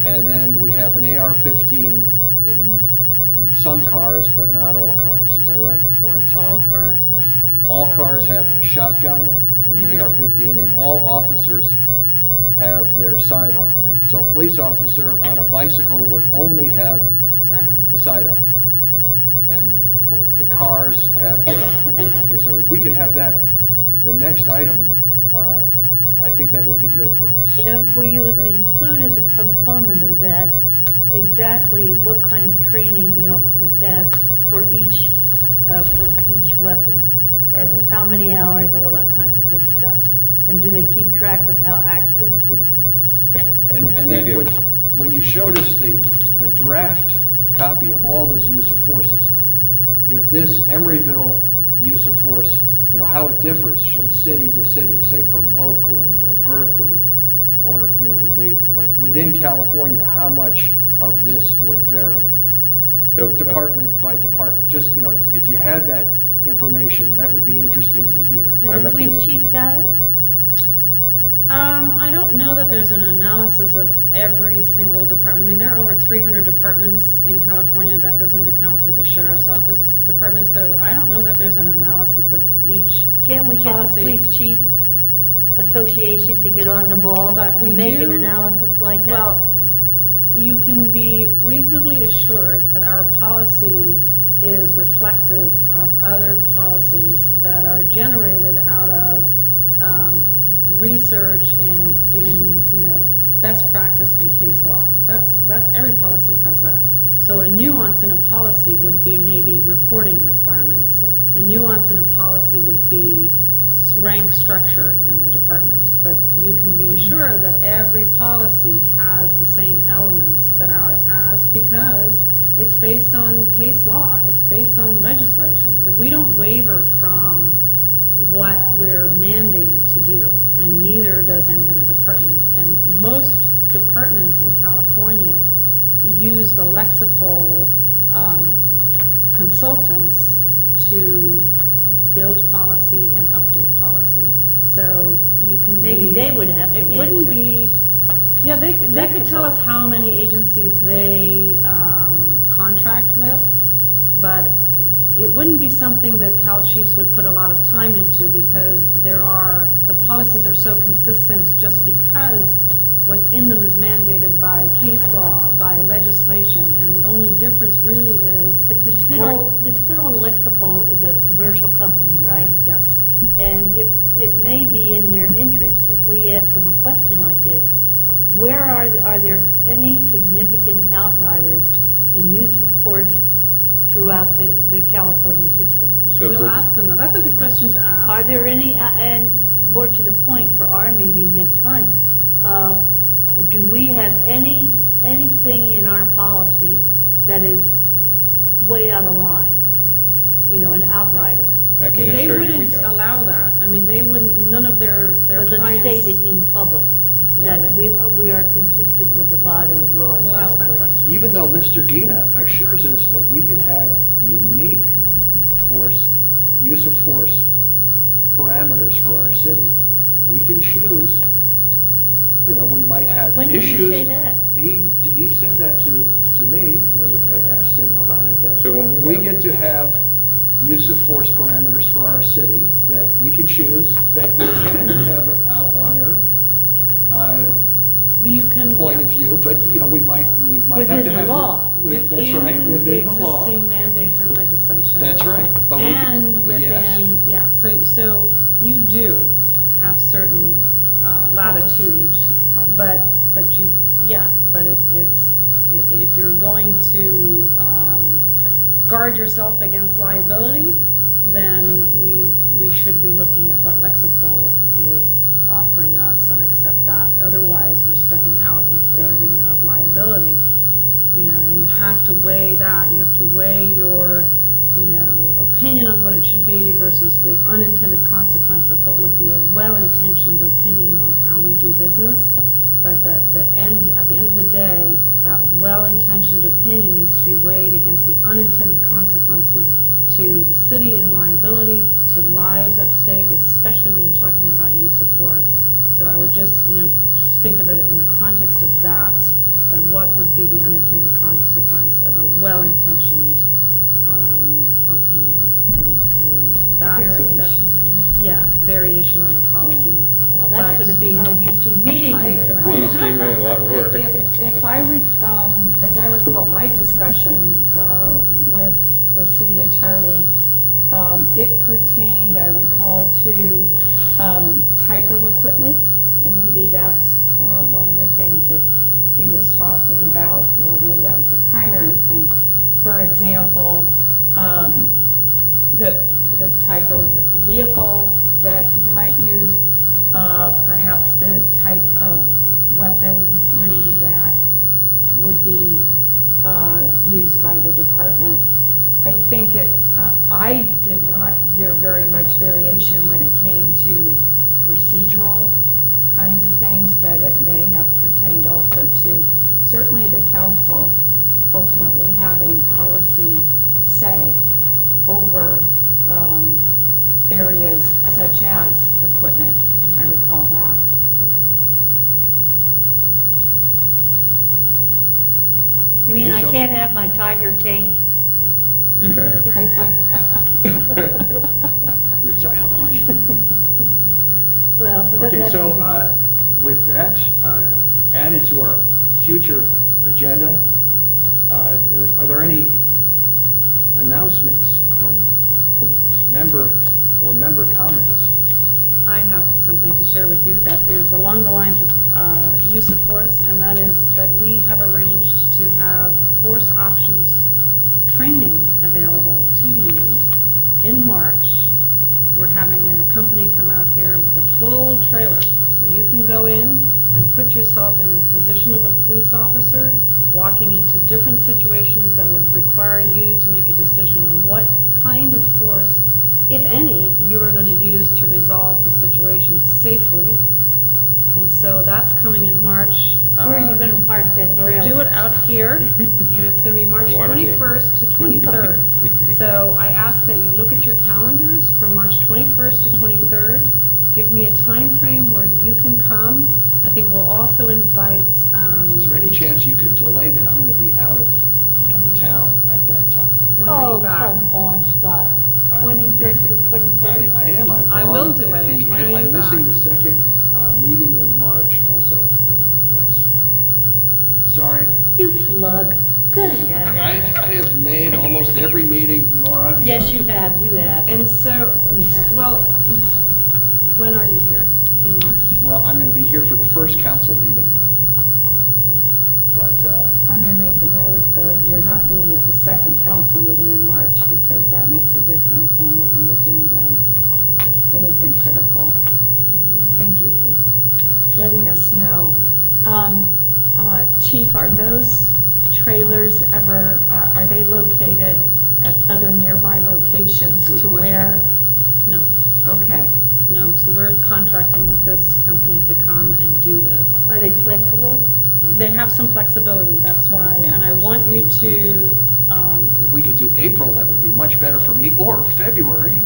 and then we have an AR-15 in some cars, but not all cars. Is that right? Or it's All cars have. all cars have a shotgun and an Yeah. AR-15, and all officers have their sidearm. Right. So a police officer on a bicycle would only have Sidearm. the sidearm. And the cars have, okay, so if we could have that, the next item, I think that would be good for us. And will you include as a component of that exactly what kind of training the officers have for each weapon? How many hours, all that kind of good stuff? And do they keep track of how accurate they are? And We then do. when you showed us the draft copy of all those use of forces, if this Emeryville use of force, how it differs from city to city, say from Oakland or Berkeley, or, like within California, how much of this would vary? So, Department by department, just, if you had that information, that would be interesting to hear. Do I the might be police able- chiefs have it? I don't know that there's an analysis of every single department. I mean, there are over 300 departments in California. That doesn't account for the sheriff's office department. So I don't know that there's an analysis of each Can't we get the policy. police chief association to get on the ball? But we and make an do- analysis like that? Well, you can be reasonably assured that our policy is reflective of other policies that are generated out of research and in best practice and case law. That's every policy has that. So a nuance in a policy would be maybe reporting requirements. A nuance in a policy would be rank structure in the department. But you can be assured that every policy has the same elements that ours has because it's based on case law, it's based on legislation. That we don't waver from what we're mandated to do, and neither does any other department. And most departments in California use the Lexipol consultants to build policy and update policy. So you can Maybe they would have the It wouldn't answer. be, yeah, they could tell us Lexipol. how many agencies they contract with, but it wouldn't be something that Cal Chiefs would put a lot of time into because the policies are so consistent just because what's in them is mandated by case law, by legislation, and the only difference really is. But this good old Lexipol is a commercial company, right? Yes. And it may be in their interest, if we ask them a question like this, are there any significant outriders in use of force throughout the California system? We'll ask them that. That's a good question to ask. Are there any, and more to the point for our meeting next month, do we have anything in our policy that is way out of line? You know, an outrider? I can They assure you we wouldn't don't. allow that. I mean, they wouldn't, none of their But clients. let's state it in public, Yeah, that they- we are consistent with the body of law in We'll ask that California. question. Even though Mr. Gina assures us that we can have unique use of force parameters for our city, we can choose, we might have When did he issues. say that? He said that to me when I asked him about it, that So when we we have- get to have use of force parameters for our city, that we can choose, that we can have an outlier You can. point of yeah. view, but, we might have Within to the have. law. That's right, within the law. existing mandates and legislation. That's right, but we can- And within, yeah, so you do have certain latitude, Policy. but you, yeah, but if you're going to guard yourself against liability, then we should be looking at what Lexipol is offering us and accept that. Otherwise, we're stepping out into the Yeah. arena of liability. And you have to weigh that. You have to weigh your, opinion on what it should be versus the unintended consequence of what would be a well-intentioned opinion on how we do business. But at the end of the day, that well-intentioned opinion needs to be weighed against the unintended consequences to the city in liability, to lives at stake, especially when you're talking about use of force. So I would just, think of it in the context of that what would be the unintended consequence of a well-intentioned opinion, and that's Variation. yeah, variation on the policy. Well, that's But- gonna be an interesting meeting next Well, month. this gave me a lot of work. If as I recall my discussion with the city attorney, it pertained, I recall, to type of equipment, and maybe that's one of the things that he was talking about, or maybe that was the primary thing. For example, the type of vehicle that you might use, perhaps the type of weaponry that would be used by the department. I think I did not hear very much variation when it came to procedural kinds of things, but it may have pertained also to certainly the council ultimately having policy say over areas such as equipment. I recall that. You mean I So- can't have my Tiger tank? Your dialogue. Well, Okay, that's. so with that added to our future agenda, are there any announcements from member comments? I have something to share with you that is along the lines of use of force, and that is that we have arranged to have force options training available to you in March. We're having a company come out here with a full trailer, so you can go in and put yourself in the position of a police officer, walking into different situations that would require you to make a decision on what kind of force, if any, you are going to use to resolve the situation safely. And so that's coming in March. Where are you going to park that trailer? We'll do it out here, and it's going to be March Watergate. 21st to 23rd. So I ask that you look at your calendars for March 21st to 23rd. Give me a time frame where you can come. I think we'll also invite. Is there any chance you could delay that? I'm going to be out of town at that time. When are Oh, you back? come on, Scott. 21st to 23rd? I am. I'm I gone will at delay the it. When are you I'm missing back? the second meeting in March also for me, yes. Sorry. You slug. Good I heavens. have made almost every meeting, Nora. Yes, you have, you have. And so, well, when are you here? In March? Well, I'm going to be here for the first council meeting, Okay. but I'm going to make a note of your not being at the second council meeting in March, because that makes a difference on what we agendize, anything critical. Thank you for letting us know. Chief, are those trailers ever, are they located at other nearby locations Good to question. where? No. Okay. No, so we're contracting with this company to come and do this. Are they flexible? They have some flexibility, that's why, and I want you to, if we could do April, that would be much better for me, or February.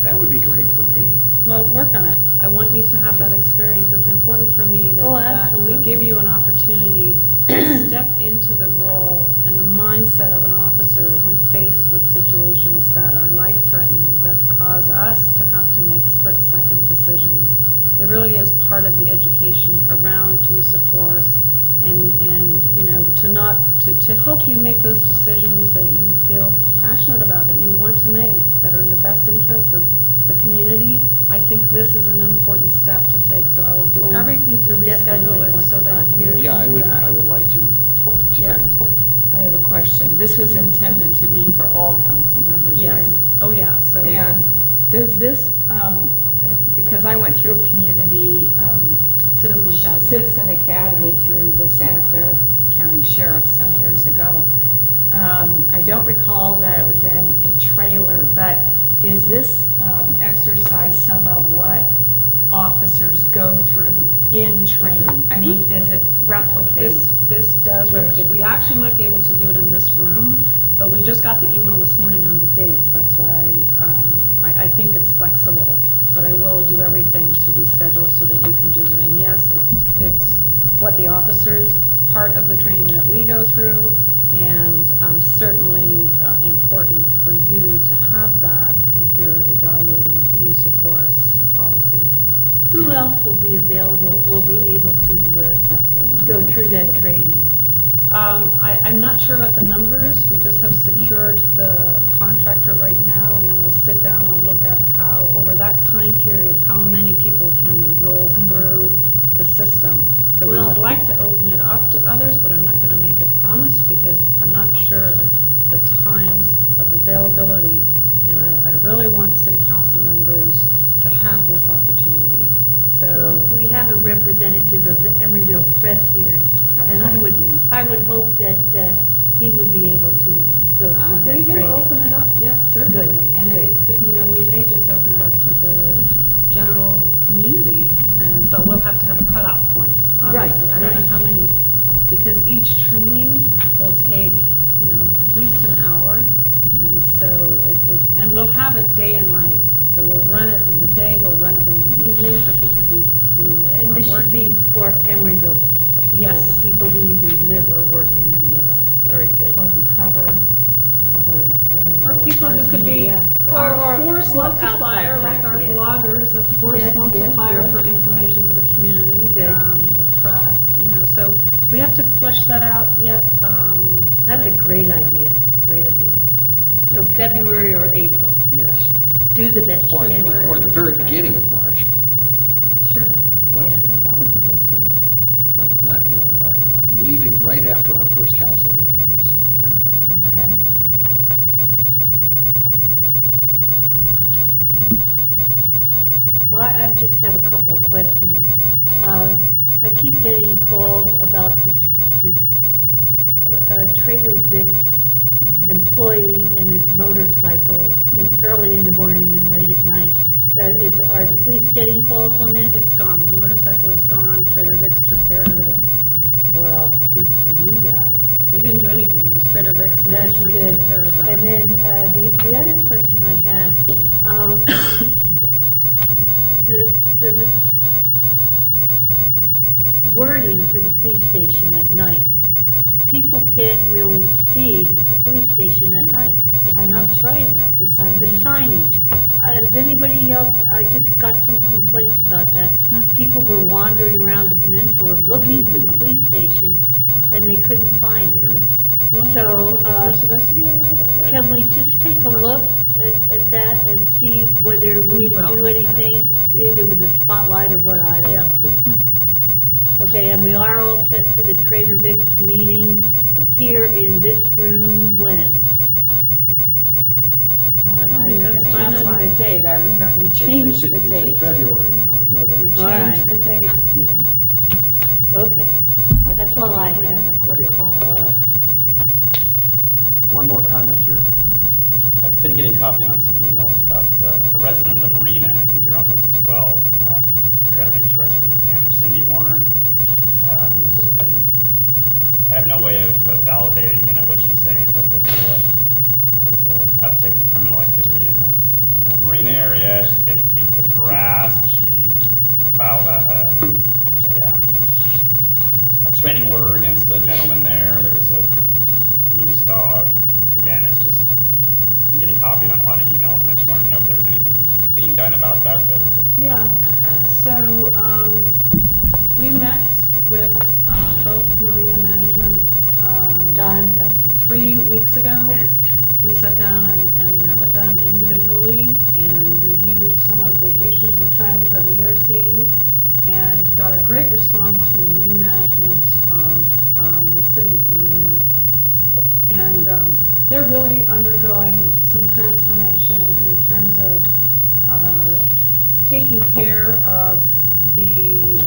That would be great for me. well, work on it. I want you to have that experience. It's important for me that, Oh, that we absolutely. give you an opportunity to step into the role and the mindset of an officer when faced with situations that are life-threatening, that cause us to have to make split-second decisions. It really is part of the education around use of force and you know, to help you make those decisions that you feel passionate about, that you want to make, that are in the best interest of the community. I think this is an important step to take, so I will do Oh, everything to we definitely reschedule it want so that Scott you here. can Yeah, do that. I would like to experience that. I have a question. This was intended to be for all council members, right? Yes, oh yeah, so. And does this, because I went through a community Citizen Academy. Citizen Academy through the Santa Clara County Sheriff some years ago. I don't recall that it was in a trailer, but is this exercise some of what officers go through in training? I mean, does it replicate? This does replicate. We actually might be able to do it in this room, but we just got the email this morning on the dates. That's why I think it's flexible. But I will do everything to reschedule it so that you can do it. And yes, it's what the officers, part of the training that we go through, and certainly important for you to have that if you're evaluating use of force policy. Who else will be available, will be able to That's what I was go gonna through ask. that training? I'm not sure about the numbers. We just have secured the contractor right now, and then we'll sit down and look at how, over that time period, how many people can we roll through the system. So we Well- would like to open it up to others, but I'm not going to make a promise because I'm not sure of the times of availability. And I really want city council members to have this opportunity. Well, So, we have a representative of the Emeryville Press here, and I would hope that he would be able to go through that we training. will open it up, yes, certainly. Good, And it could, you know, we may just open it up to the general community, but we'll have to have a cutoff point, obviously. Right, I don't know right. how many, because each training will take, you know, at least an hour. And so and we'll have it day and night. So we'll run it in the day, we'll run it in the evening for people who And are this should be working. for Emeryville people, Yes. people who either live or work in Emeryville. Yes, yeah. Very good. Or who cover Emeryville. Or as people far who as could be, media. our force or multiplier, outside like our press, yeah. blogger is a force Yes, yes, multiplier yes. for information to the community, Good. the press, you know, so we have to flesh that out yet. That's a but- great idea, great idea. So Yeah. February or April? Yes. do the best you Or can. or the very beginning of March, you know. Sure, But, yeah, you know, that would be good too. but not, you know, I'm leaving right after our first council meeting, basically. Okay. Well, I just have a couple of questions. I keep getting calls about this Trader Vic's employee and his motorcycle early in the morning and late at night. Are the police getting calls on this? It's gone. The motorcycle is gone. Trader Vic's took care of it. Well, good for you guys. We didn't do anything. It was Trader Vic's That's management good. took care of that. And then the other question I had, the wording for the police station at night. People can't really see the police station at night. It's not Signage. bright enough. The signage. The signage. Has anybody else, I just got some complaints about that. People were wandering around the peninsula looking for the police station, and they couldn't find it. Well, So, is there supposed to be a light up there? can we just take a look at that and see whether We we can will. do anything, either with a spotlight or what, I don't Yeah. know. Okay, and we are all set for the Trader Vic's meeting here in this room when? I don't Now think you're that's gonna ask me the finalized. date. I remember, we They changed said the It's date. in February now, I know We that. All right. changed the date, yeah. Okay, I that's could all I probably put in had. a quick Okay, call. one more comment here. I've been getting copied on some emails about a resident of the marina, and I think you're on this as well. I forgot her name, she writes for the Examiner, Cindy Warner, who's been, I have no way of validating, you know, what she's saying, but that there's an uptick in criminal activity in the marina area. She's getting harassed. She filed a restraining order against a gentleman there. There's a loose dog. Again, it's just, I'm getting copied on a lot of emails, and I just wanted to know if there was anything being done about that. Yeah, so we met with both marina managements Don, 3 weeks ago. We sat down and met with them individually and reviewed some of the issues and trends that we are seeing, and got a great response from the new management of the city marina. And they're really undergoing some transformation in terms of taking care of the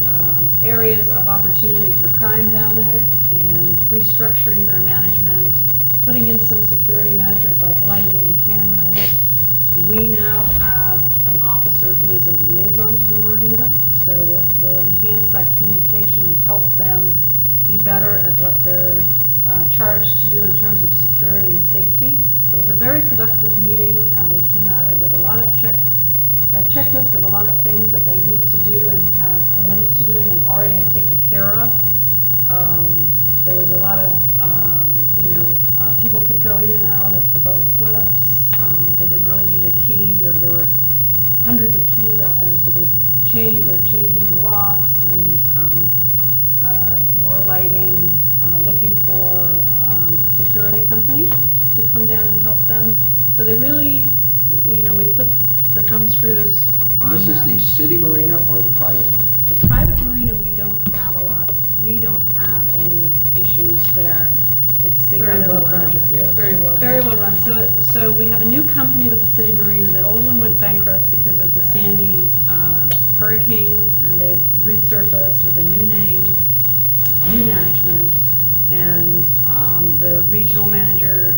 areas of opportunity for crime down there and restructuring their management, putting in some security measures like lighting and cameras. We now have an officer who is a liaison to the marina, so we'll enhance that communication and help them be better at what they're charged to do in terms of security and safety. So it was a very productive meeting. We came out of it with a lot of a checklist of a lot of things that they need to do and have committed to doing and already have taken care of. There was a lot of, people could go in and out of the boat slips. They didn't really need a key, or there were hundreds of keys out there, so they're changing the locks and more lighting, looking for a security company to come down and help them. So they really, we put the thumb screws on This is them. the city marina or the private marina? The private marina, we don't have any issues there. It's the Very other well one. run. Yes. Very well. Very well run. So we have a new company with the city marina. The old one went bankrupt because of the Sandy hurricane, and they've resurfaced with a new name, new management. And the regional manager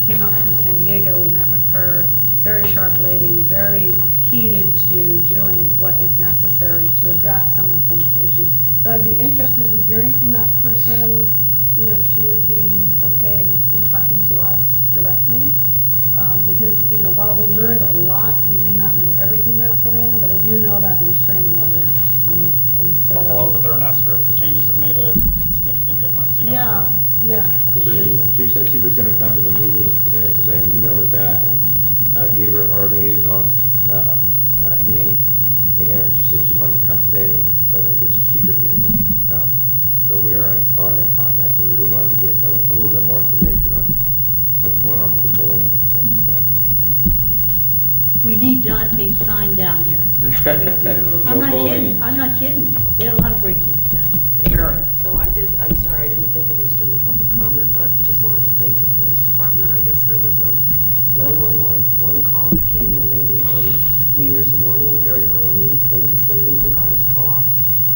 came up from San Diego. We met with her. Very sharp lady, very keyed into doing what is necessary to address some of those issues. So I'd be interested in hearing from that person, if she would be okay in talking to us directly. Because, while we learned a lot, we may not know everything that's going on, but I do know about the restraining order. And so. I'll follow up with her and ask her if the changes have made a significant difference, in her- Yeah. She said she was gonna come to the meeting today, because I emailed her back and gave her our liaison's name, and she said she wanted to come today, but I guess she couldn't make it. So we are in contact with her. We wanted to get a little bit more information on what's going on with the bullying and stuff like that. We need Dante's sign down there. I'm not kidding, I'm not kidding. There are a lot of break-ins down there. Sharon? So I'm sorry, I didn't think of this during public comment, but just wanted to thank the police department. I guess there was a 911 call that came in maybe on New Year's morning, very early, in the vicinity of the Artist Co-op.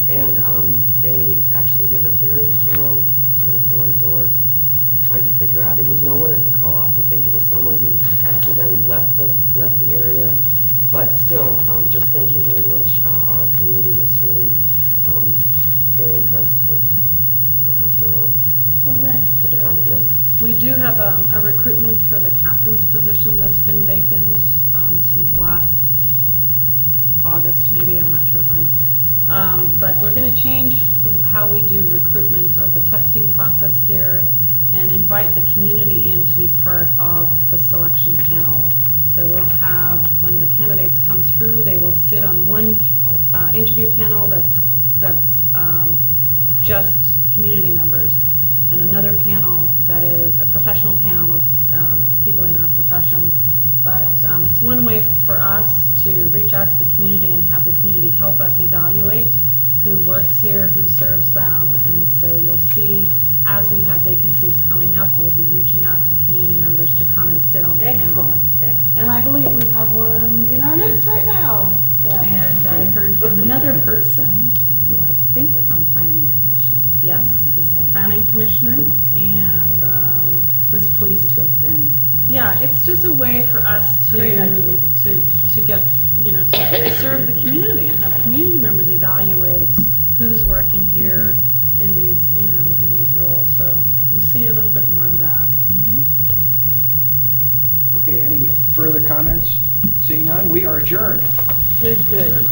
And they actually did a very thorough sort of door-to-door trying to figure out. It was no one at the co-op. We think it was someone who then left the area. But still, just thank you very much. Our community was really very impressed with how thorough Oh, good. the department was. We do have a recruitment for the captain's position that's been vacant since last August, maybe, I'm not sure when. But we're going to change how we do recruitment or the testing process here and invite the community in to be part of the selection panel. So we'll have, when the candidates come through, they will sit on one interview panel that's just community members, and another panel that is a professional panel of people in our profession. But it's one way for us to reach out to the community and have the community help us evaluate who works here, who serves them. And so you'll see, as we have vacancies coming up, we'll be reaching out to community members to come and sit on the panel. Excellent, excellent. And I believe we have one in our midst right now. Yes. And I heard from another person who I think was on Planning Commission. Yes, if I'm not the mistaken, planning commissioner, and was pleased to have been asked. yeah, it's just a way for us to Great idea. to get, you know, to serve the community and have community members evaluate who's working here in these, you know, in these roles. So you'll see a little bit more of that. Mhm. Okay, any further comments? Seeing none, we are adjourned. Good, good.